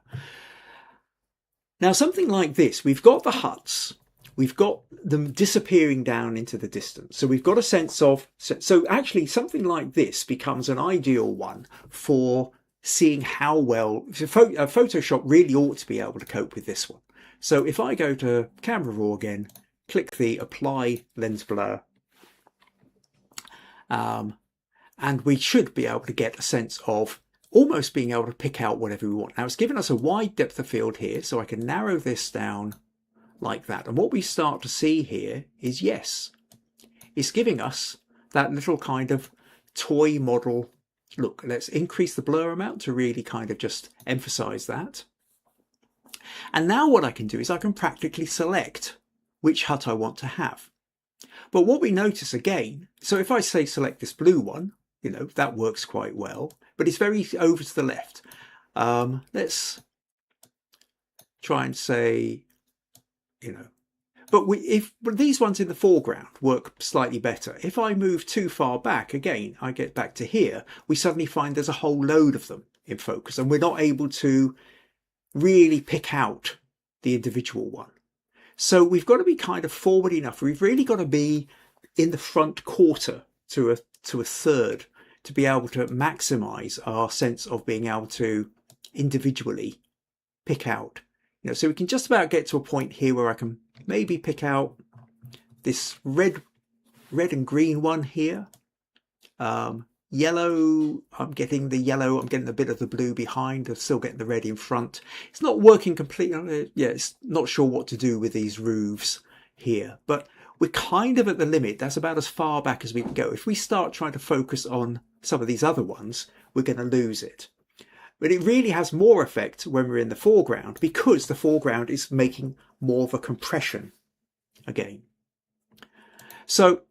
Now something like this, we've got the huts, we've got them disappearing down into the distance. So we've got a sense of, so actually something like this becomes an ideal one for seeing how well, Photoshop really ought to be able to cope with this one. So if I go to Camera Raw again, click the Apply Lens Blur, and we should be able to get a sense of almost being able to pick out whatever we want. Now it's given us a wide depth of field here, so I can narrow this down like that. And what we start to see here is, yes, it's giving us that little kind of toy model look. Let's increase the blur amount to really kind of just emphasize that. And now what I can do is I can practically select which hut I want to have. But what we notice again, so if I say select this blue one, you know, that works quite well, but it's very over to the left. Let's try and say, you know, but these ones in the foreground work slightly better. If I move too far back, again, I get back to here, we suddenly find there's a whole load of them in focus and we're not able to really pick out the individual one. So we've got to be kind of forward enough. We've really got to be in the front quarter to a third to be able to maximize our sense of being able to individually pick out. You know, so we can just about get to a point here where I can maybe pick out this red and green one here. yellow. I'm getting the yellow, I'm getting a bit of the blue behind, I'm still getting the red in front. It's not working completely. Yeah, it's not sure what to do with these roofs here, but we're kind of at the limit. That's about as far back as we can go. If we start trying to focus on some of these other ones, we're going to lose it. But it really has more effect when we're in the foreground, because the foreground is making more of a compression again. So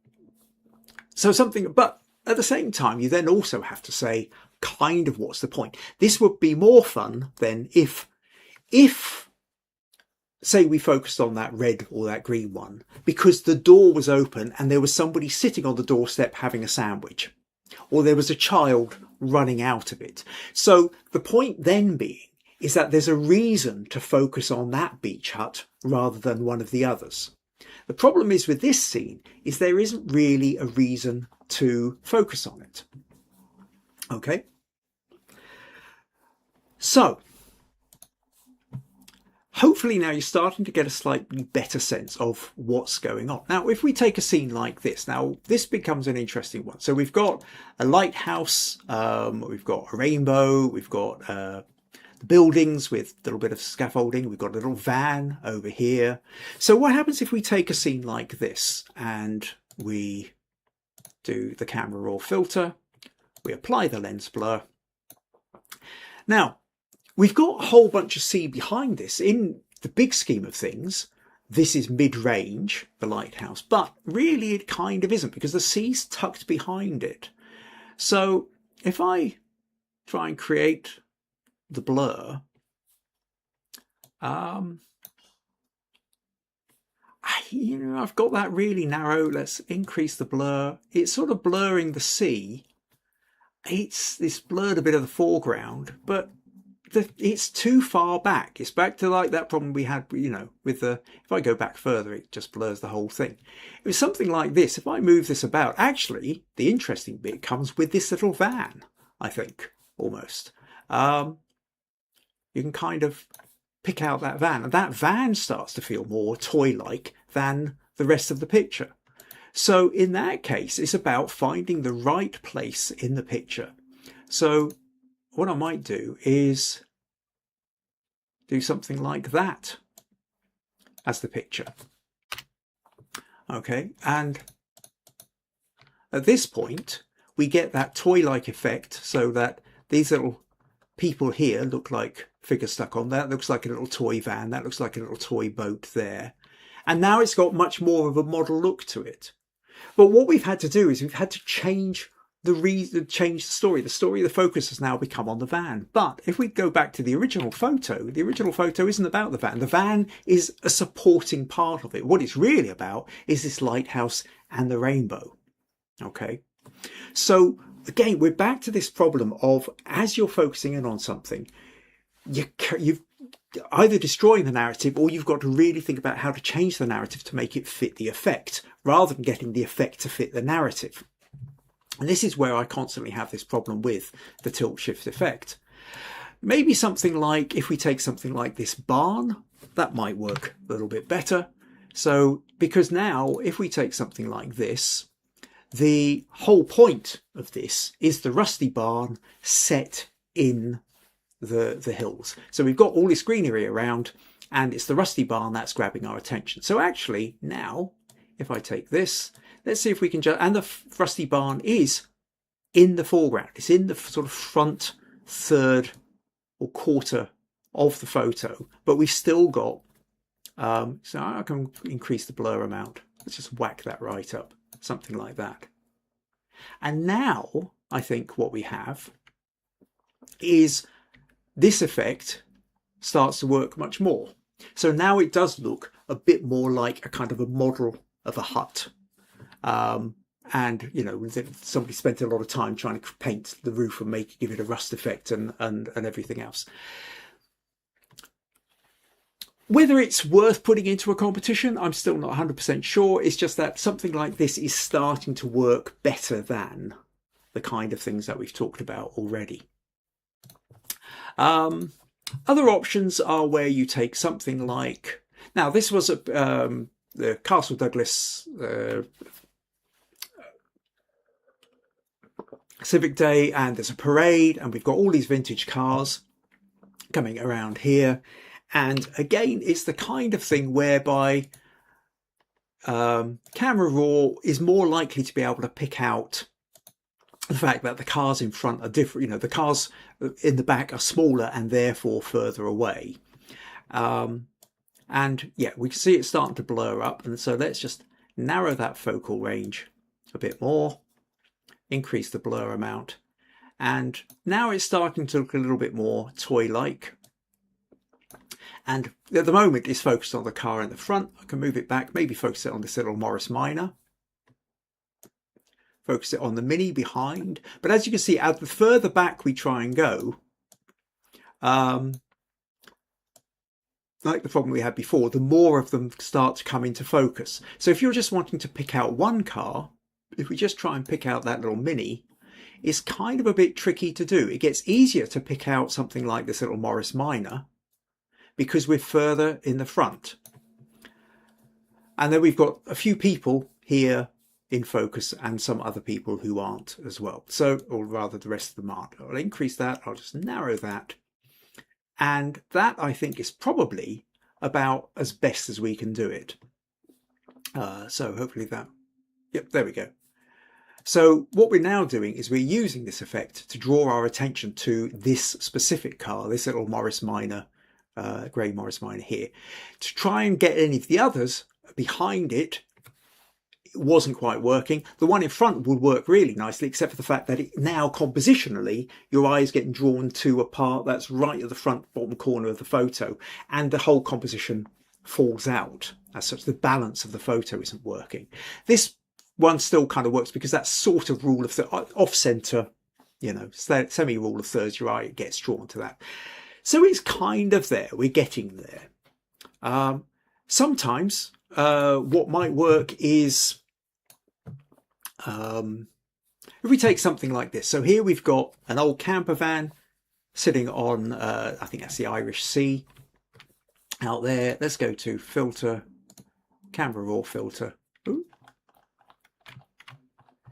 something, but at the same time, you then also have to say, kind of, what's the point? This would be more fun than if say we focused on that red or that green one because the door was open and there was somebody sitting on the doorstep having a sandwich, or there was a child running out of it. So the point then being is that there's a reason to focus on that beach hut rather than one of the others. The problem is with this scene is there isn't really a reason to focus on it. Okay. So hopefully now you're starting to get a slightly better sense of what's going on. Now, if we take a scene like this, now this becomes an interesting one. So we've got a lighthouse, we've got a rainbow, we've got the buildings with a little bit of scaffolding, we've got a little van over here. So what happens if we take a scene like this and we do the camera raw filter, we apply the lens blur. Now, we've got a whole bunch of sea behind this. In the big scheme of things, this is mid-range, the lighthouse, but really it kind of isn't because the sea's tucked behind it. So if I try and create the blur, I've got that really narrow. Let's increase the blur. It's sort of blurring the sea. It's blurred a bit of the foreground, but it's too far back. It's back to like that problem we had, with the, if I go back further, it just blurs the whole thing. It was something like this. If I move this about, actually, the interesting bit comes with this little van, I think, almost. You can kind of pick out that van, and that van starts to feel more toy-like than the rest of the picture. So in that case, it's about finding the right place in the picture. So what I might do is do something like that as the picture. Okay, and at this point, we get that toy-like effect so that these little people here look like figures stuck on. That looks like a little toy van. That looks like a little toy boat there. And now it's got much more of a model look to it. But what we've had to do is we've had to change the story. The focus has now become on the van. But if we go back to the original photo isn't about the van. The van is a supporting part of it. What it's really about is this lighthouse and the rainbow. Okay. So again, we're back to this problem of, as you're focusing in on something, you've either destroying the narrative, or you've got to really think about how to change the narrative to make it fit the effect, rather than getting the effect to fit the narrative. And this is where I constantly have this problem with the tilt shift effect. Maybe something like, if we take something like this barn, that might work a little bit better. So, because now if we take something like this, the whole point of this is the rusty barn set in the hills. So we've got all this greenery around, and it's the rusty barn that's grabbing our attention. So actually now, if I take this, let's see if we can just, and the rusty barn is in the foreground. It's in the sort of front third or quarter of the photo, but we've still got, so I can increase the blur amount. Let's just whack that right up, something like that. And now I think what we have is this effect starts to work much more. So now it does look a bit more like a kind of a model of a hut. And, somebody spent a lot of time trying to paint the roof and give it a rust effect and everything else. Whether it's worth putting into a competition, I'm still not 100% sure. It's just that something like this is starting to work better than the kind of things that we've talked about already. Other options are where you take something like, now this was the Castle Douglas Civic Day, and there's a parade, and we've got all these vintage cars coming around here. And again, it's the kind of thing whereby Camera Raw is more likely to be able to pick out the fact that the cars in front are different. You know, the cars in the back are smaller and therefore further away. And yeah, we can see it starting to blur up. And so let's just narrow that focal range a bit more, increase the blur amount. And now it's starting to look a little bit more toy-like. And at the moment it's focused on the car in the front. I can move it back, maybe focus it on this little Morris Minor. Focus it on the Mini behind. But as you can see, as the further back we try and go, like the problem we had before, the more of them start to come into focus. So if you're just wanting to pick out one car, if we just try and pick out that little Mini, it's kind of a bit tricky to do. It gets easier to pick out something like this little Morris Minor because we're further in the front. And then we've got a few people here in focus and some other people who aren't as well. So, or rather the rest of them aren't. I'll increase that. I'll just narrow that. And that, I think, is probably about as best as we can do it. So hopefully that, yep, there we go. So what we're now doing is we're using this effect to draw our attention to this specific car, this little Morris Minor, grey Morris Minor here. To try and get any of the others behind it, it wasn't quite working. The one in front would work really nicely, except for the fact that it now compositionally, your eye is getting drawn to a part that's right at the front bottom corner of the photo, and the whole composition falls out. As such, the balance of the photo isn't working. This one still kind of works because that's sort of rule of off center, you know, semi rule of thirds, your eye gets drawn to that. So it's kind of there, we're getting there. Sometimes what might work is if we take something like this. So here we've got an old camper van sitting on, I think that's the Irish Sea out there. Let's go to filter, Camera Raw filter. Ooh.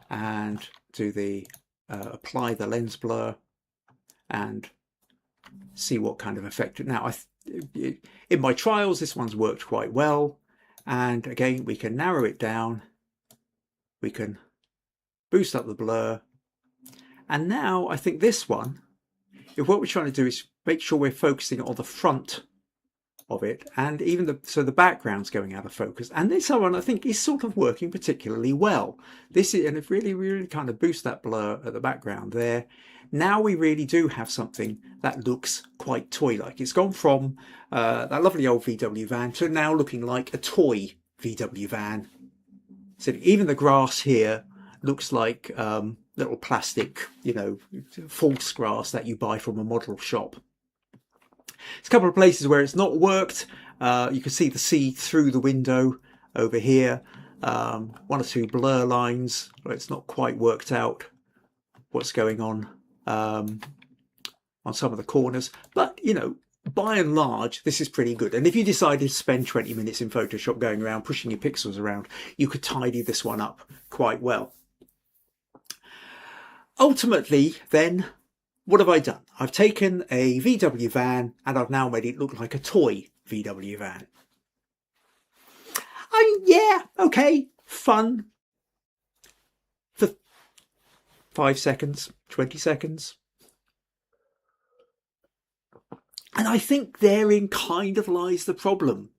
And do the apply the lens blur and see what kind of effect. Now, in my trials, this one's worked quite well. And again, we can narrow it down. We can boost up the blur. And now I think this one, if what we're trying to do is make sure we're focusing on the front of it, and even so the background's going out of focus, and this one I think is sort of working particularly well. This is, and it really kind of boosts that blur at the background there. Now we really do have something that looks quite toy-like. It's gone from that lovely old VW van to now looking like a toy VW van. So even the grass here looks like little plastic, you know, false grass that you buy from a model shop. There's a couple of places where it's not worked. You can see the sea through the window over here. One or two blur lines where it's not quite worked out what's going on some of the corners. But, you know, by and large, this is pretty good. And if you decided to spend 20 minutes in Photoshop going around, pushing your pixels around, you could tidy this one up quite well. Ultimately, then, what have I done? I've taken a VW van and I've now made it look like a toy VW van. I mean, yeah, okay, fun for 5 seconds, 20 seconds. And I think therein kind of lies the problem.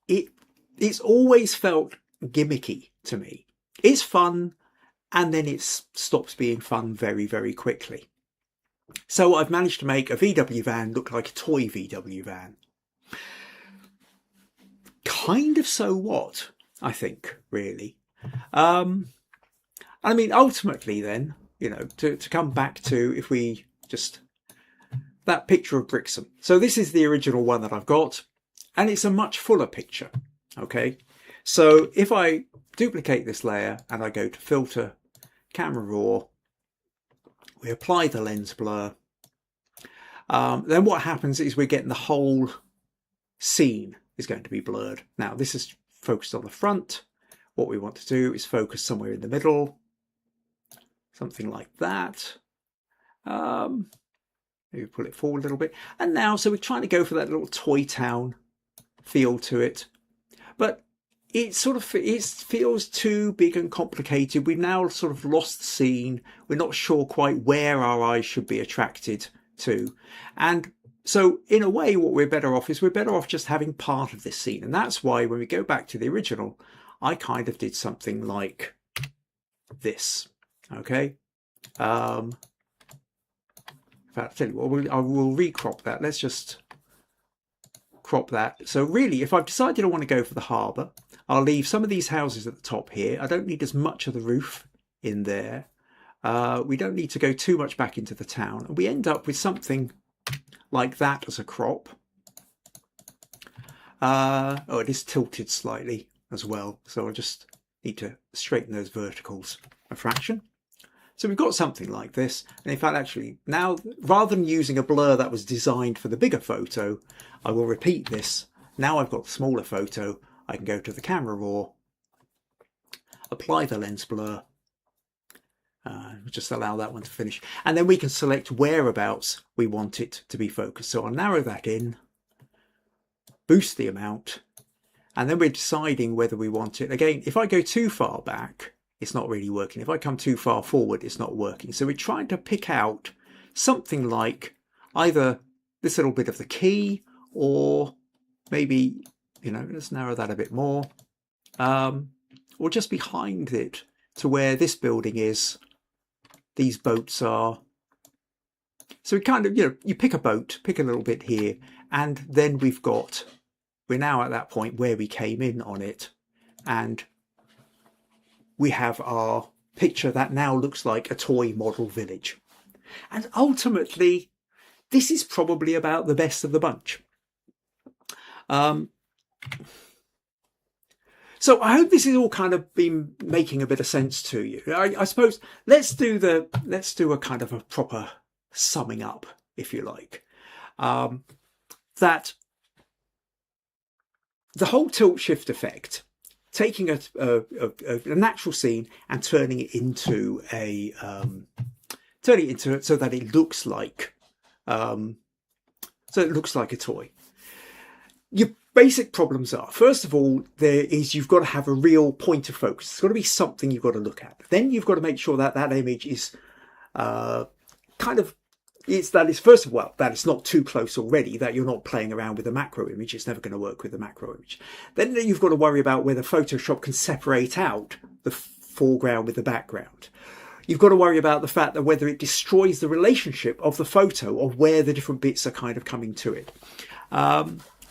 It's always felt gimmicky to me. It's fun, and then it stops being fun very, very quickly. So I've managed to make a VW van look like a toy VW van. Kind of so what, I think, really. I mean, ultimately then, you know, to come back to, if we just, that picture of Brixham. So this is the original one that I've got, and it's a much fuller picture, okay? So if I duplicate this layer and I go to Filter, Camera Raw, we apply the lens blur, then what happens is we're getting the whole scene is going to be blurred. Now this is focused on the front. What we want to do is focus somewhere in the middle. something like that. Maybe pull it forward a little bit. And now, so we're trying to go for that little toy town feel to it, but it feels too big and complicated. We've now sort of lost the scene. We're not sure quite where our eyes should be attracted to. And so in a way, what we're better off is we're better off just having part of this scene. And that's why when we go back to the original, I kind of did something like this. Okay. In fact, I'll tell you what, I will recrop that. Let's just crop that. So really, if I've decided I want to go for the harbour, I'll leave some of these houses at the top here. I don't need as much of the roof in there. We don't need to go too much back into the town. And we end up with something like that as a crop. Oh, it is tilted slightly as well. So I just need to straighten those verticals a fraction. So we've got something like this. And in fact, actually, now, rather than using a blur that was designed for the bigger photo, I will repeat this. Now I've got the smaller photo, I can go to the camera raw, apply the lens blur, just allow that one to finish. And then we can select whereabouts we want it to be focused. So I'll narrow that in, boost the amount, and then we're deciding whether we want it. Again, if I go too far back, it's not really working. If I come too far forward, it's not working. So we're trying to pick out something like either this little bit of the key, or maybe, you know, let's narrow that a bit more, or just behind it to where this building is, these boats are. So we kind of, you know, you pick a boat, pick a little bit here, and then we're now at that point where we came in on it, and we have our picture that now looks like a toy model village. And ultimately, this is probably about the best of the bunch. So I hope this has all kind of been making a bit of sense to you. I suppose let's do a kind of a proper summing up, if you like. That the whole tilt shift effect, taking a natural scene and turning it into so that it looks like a toy. Your basic problems are, first of all, you've got to have a real point of focus. It's got to be something you've got to look at. Then you've got to make sure that that image is first of all, that it's not too close already, that you're not playing around with a macro image. It's never going to work with a macro image. Then you've got to worry about whether Photoshop can separate out the foreground with the background. You've got to worry about the fact that whether it destroys the relationship of the photo of where the different bits are kind of coming to it.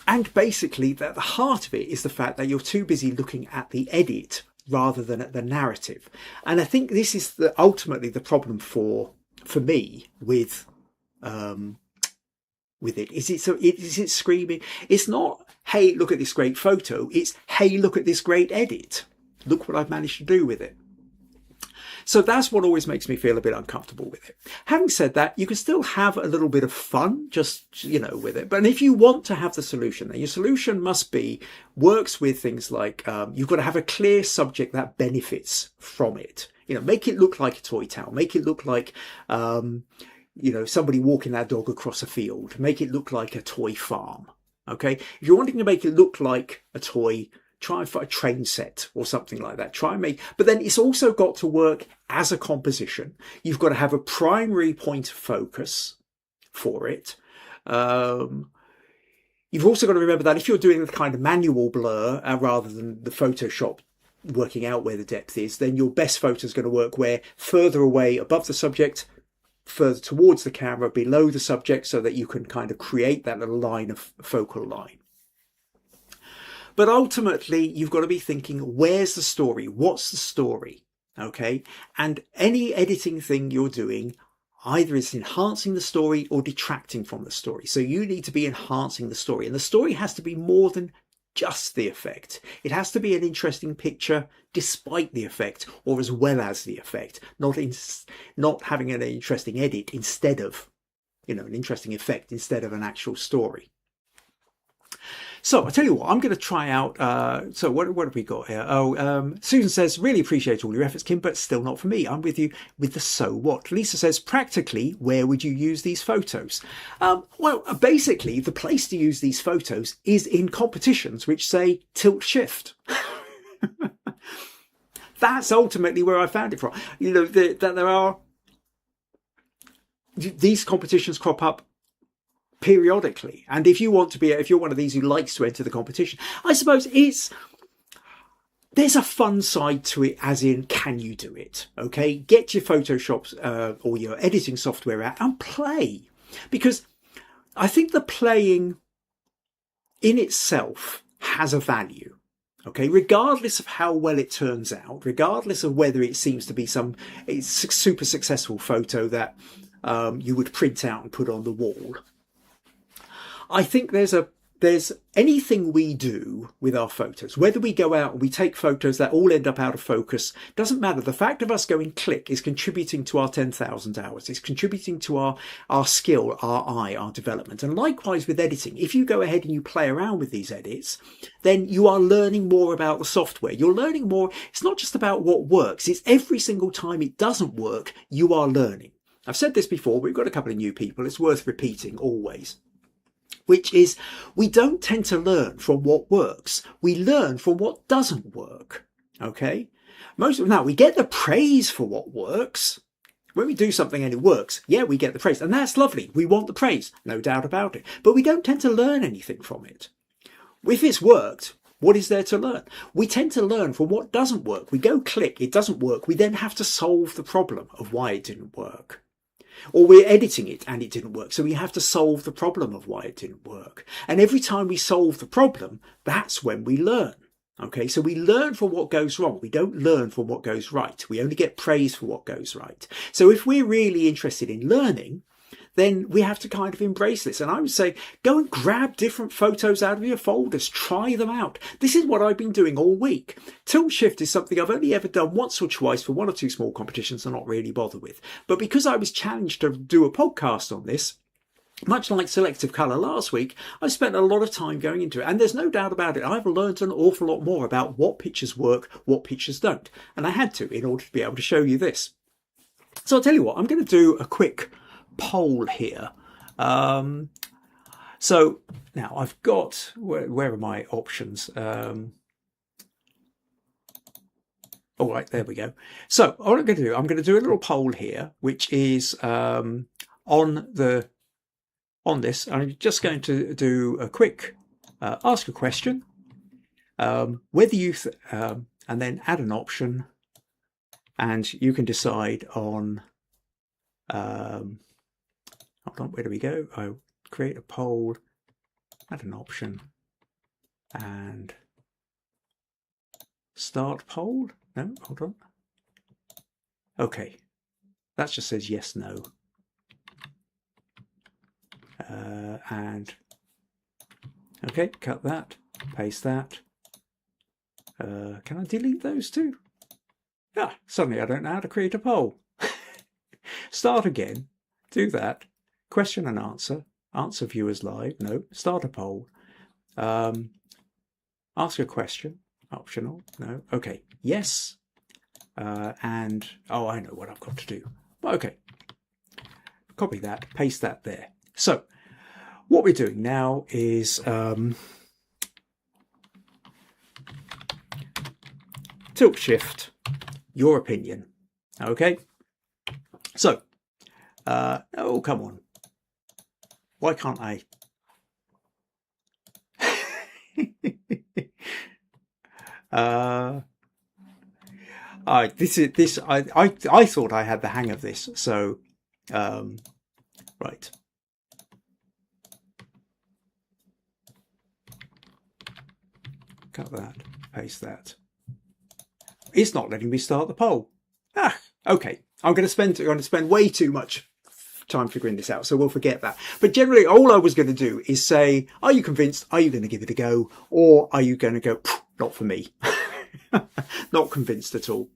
And basically, at the heart of it is the fact that you're too busy looking at the edit rather than at the narrative. And I think this is ultimately the problem for me with it. Is it screaming? It's not, hey, look at this great photo. It's, hey, look at this great edit. Look what I've managed to do with it. So that's what always makes me feel a bit uncomfortable with it. Having said that, you can still have a little bit of fun, just, you know, with it. But if you want to have the solution, then your solution works with things like, you've got to have a clear subject that benefits from it. You know, make it look like a toy town. Make it look like, you know, somebody walking their dog across a field. Make it look like a toy farm. Okay. If you're wanting to make it look like a toy, try and find a train set or something like that. But then it's also got to work as a composition. You've got to have a primary point of focus for it. You've also got to remember that if you're doing the kind of manual blur rather than the Photoshop working out where the depth is, then your best photo is going to work where further away above the subject, further towards the camera, below the subject, so that you can kind of create that little line of focal line. But ultimately, you've got to be thinking, where's the story? What's the story? Okay. And any editing thing you're doing either is enhancing the story or detracting from the story. So you need to be enhancing the story. And the story has to be more than just the effect. It has to be an interesting picture despite the effect, or as well as the effect, not having an interesting edit instead of, you know, an interesting effect instead of an actual story. So I tell you what, I'm going to try out. So what have we got here? Oh, Susan says, really appreciate all your efforts, Kim, but still not for me. I'm with you with the so what. Lisa says, practically, where would you use these photos? Well, basically, the place to use these photos is in competitions which say tilt shift. That's ultimately where I found it from. You know, that there are these competitions crop up periodically, and if you want to be, if you're one of these who likes to enter the competition, I suppose there's a fun side to it, as in, can you do it? Okay, get your Photoshop or your editing software out and play, because I think the playing in itself has a value. Okay, regardless of how well it turns out, regardless of whether it seems to be some super successful photo that you would print out and put on the wall. I think there's anything we do with our photos, whether we go out and we take photos that all end up out of focus, doesn't matter. The fact of us going click is contributing to our 10,000 hours. It's contributing to our skill, our eye, our development. And likewise with editing, if you go ahead and you play around with these edits, then you are learning more about the software. You're learning more. It's not just about what works. It's every single time it doesn't work, you are learning. I've said this before, we've got a couple of new people. It's worth repeating always. Which is, we don't tend to learn from what works. We learn from what doesn't work. Okay? Now, we get the praise for what works. When we do something and it works, yeah, we get the praise. And that's lovely. We want the praise, no doubt about it. But we don't tend to learn anything from it. If it's worked, what is there to learn? We tend to learn from what doesn't work. We go click, it doesn't work. We then have to solve the problem of why it didn't work. Or we're editing it and it didn't work. So we have to solve the problem of why it didn't work. And every time we solve the problem, that's when we learn. Okay, so we learn from what goes wrong. We don't learn from what goes right. We only get praise for what goes right. So if we're really interested in learning, then we have to kind of embrace this. And I would say, go and grab different photos out of your folders. Try them out. This is what I've been doing all week. Tilt shift is something I've only ever done once or twice for one or two small competitions and not really bother with. But because I was challenged to do a podcast on this, much like Selective Colour last week, I spent a lot of time going into it. And there's no doubt about it, I've learned an awful lot more about what pictures work, what pictures don't. And I had to in order to be able to show you this. So I'll tell you what, I'm going to do a quick poll here. So now I've got, where are my options? All right, there we go. So what I'm going to do, I'm going to do a little poll here, which is on this. I'm just going to do a quick ask a question, whether you and then add an option, and you can decide on hold on, where do we go? I create a poll, add an option, and start poll. No, hold on. Okay, that just says yes, no. And okay, cut that, paste that. Can I delete those two? Ah, suddenly I don't know how to create a poll. Start again, do that. Question and answer, answer viewers live, no, start a poll, ask a question, optional, no, okay, yes, and, oh, I know what I've got to do, okay, copy that, paste that there. So, what we're doing now is tilt shift, your opinion, okay, so, oh, come on. Why can't I? I thought I had the hang of this. So, right. Cut that, paste that. It's not letting me start the poll. Ah, okay. I'm going to spend way too much time figuring this out, so we'll forget that. But generally, all I was going to do is say, are you convinced? Are you going to give it a go? Or are you going to go, not for me? Not convinced at all.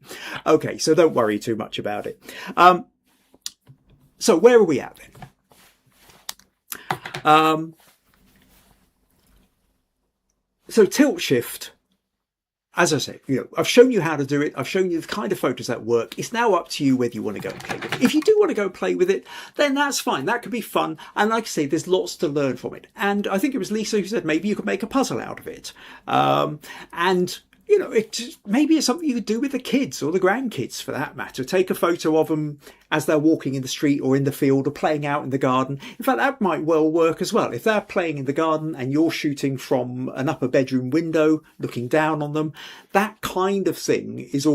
Okay, so don't worry too much about it. So where are we at then? So tilt shift, as I say, I've shown you how to do it. I've shown you the kind of photos that work. It's now up to you whether you want to go and play with it. If you do want to go and play with it, then that's fine. That could be fun. And like I say, there's lots to learn from it. And I think it was Lisa who said maybe you could make a puzzle out of it. Maybe it's something you could do with the kids or the grandkids for that matter. Take a photo of them as they're walking in the street or in the field or playing out in the garden. In fact, that might well work as well. If they're playing in the garden and you're shooting from an upper bedroom window, looking down on them, that kind of thing is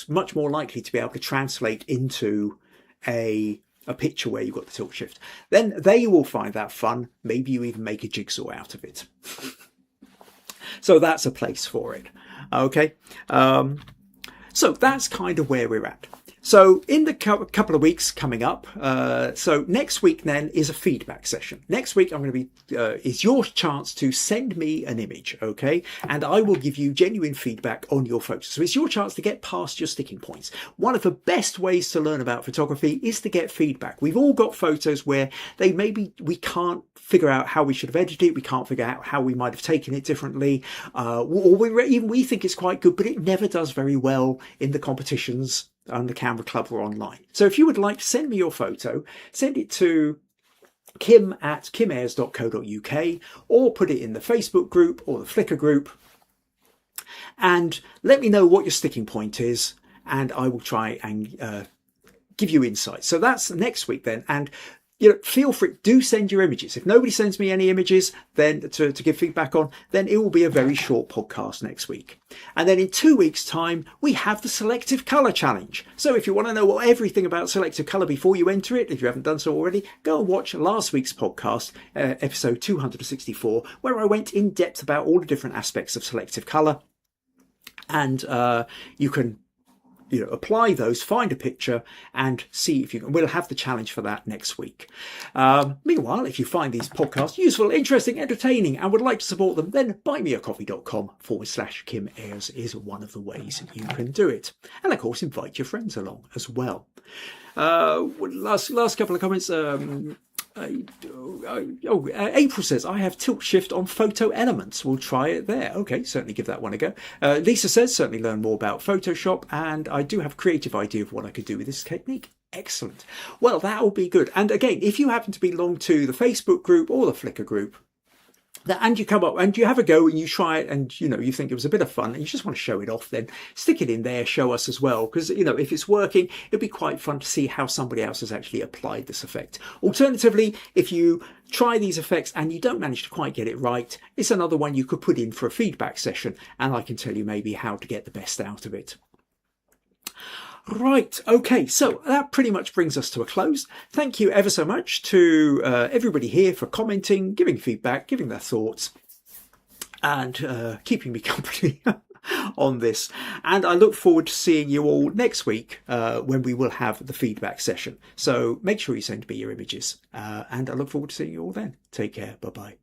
much more likely to be able to translate into a picture where you've got the tilt shift. Then they will find that fun. Maybe you even make a jigsaw out of it. So that's a place for it. Okay. So that's kind of where we're at. So in the couple of weeks coming up, so next week then is a feedback session. Next week I'm going to be, is your chance to send me an image, okay? And I will give you genuine feedback on your photos. So it's your chance to get past your sticking points. One of the best ways to learn about photography is to get feedback. We've all got photos where we can't figure out how we should have edited it. We can't figure out how we might have taken it differently. Or we think it's quite good, but it never does very well in the competitions on the Camera Club or online. So if you would like to send me your photo, send it to kim@kimayres.co.uk or put it in the Facebook group or the Flickr group and let me know what your sticking point is and I will try and give you insight. So that's next week then. And feel free, do send your images. If nobody sends me any images then to give feedback on, then it will be a very short podcast next week. And then in 2 weeks time, we have the Selective Colour Challenge. So if you want to know everything about Selective Colour before you enter it, if you haven't done so already, go and watch last week's podcast, episode 264, where I went in depth about all the different aspects of Selective Colour. And you can apply those, find a picture and see if you can. We'll have the challenge for that next week. Meanwhile, if you find these podcasts useful, interesting, entertaining and would like to support them, then buymeacoffee.com/Kim Ayres is one of the ways you can do it. And of course, invite your friends along as well. Last couple of comments. April says, I have tilt shift on photo elements. We'll try it there. Okay, certainly give that one a go. Lisa says, certainly learn more about Photoshop, and I do have a creative idea of what I could do with this technique. Excellent. Well, that will be good. And again, if you happen to belong to the Facebook group or the Flickr group, and you come up and you have a go and you try it and you think it was a bit of fun and you just want to show it off, then stick it in there, show us as well, because if it's working, it'd be quite fun to see how somebody else has actually applied this effect. Alternatively, if you try these effects and you don't manage to quite get it right, it's another one you could put in for a feedback session and I can tell you maybe how to get the best out of it. Right, okay, so that pretty much brings us to a close. Thank you ever so much to everybody here for commenting, giving feedback, giving their thoughts, and keeping me company on this. And I look forward to seeing you all next week when we will have the feedback session. So make sure you send me your images, and I look forward to seeing you all then. Take care, bye-bye.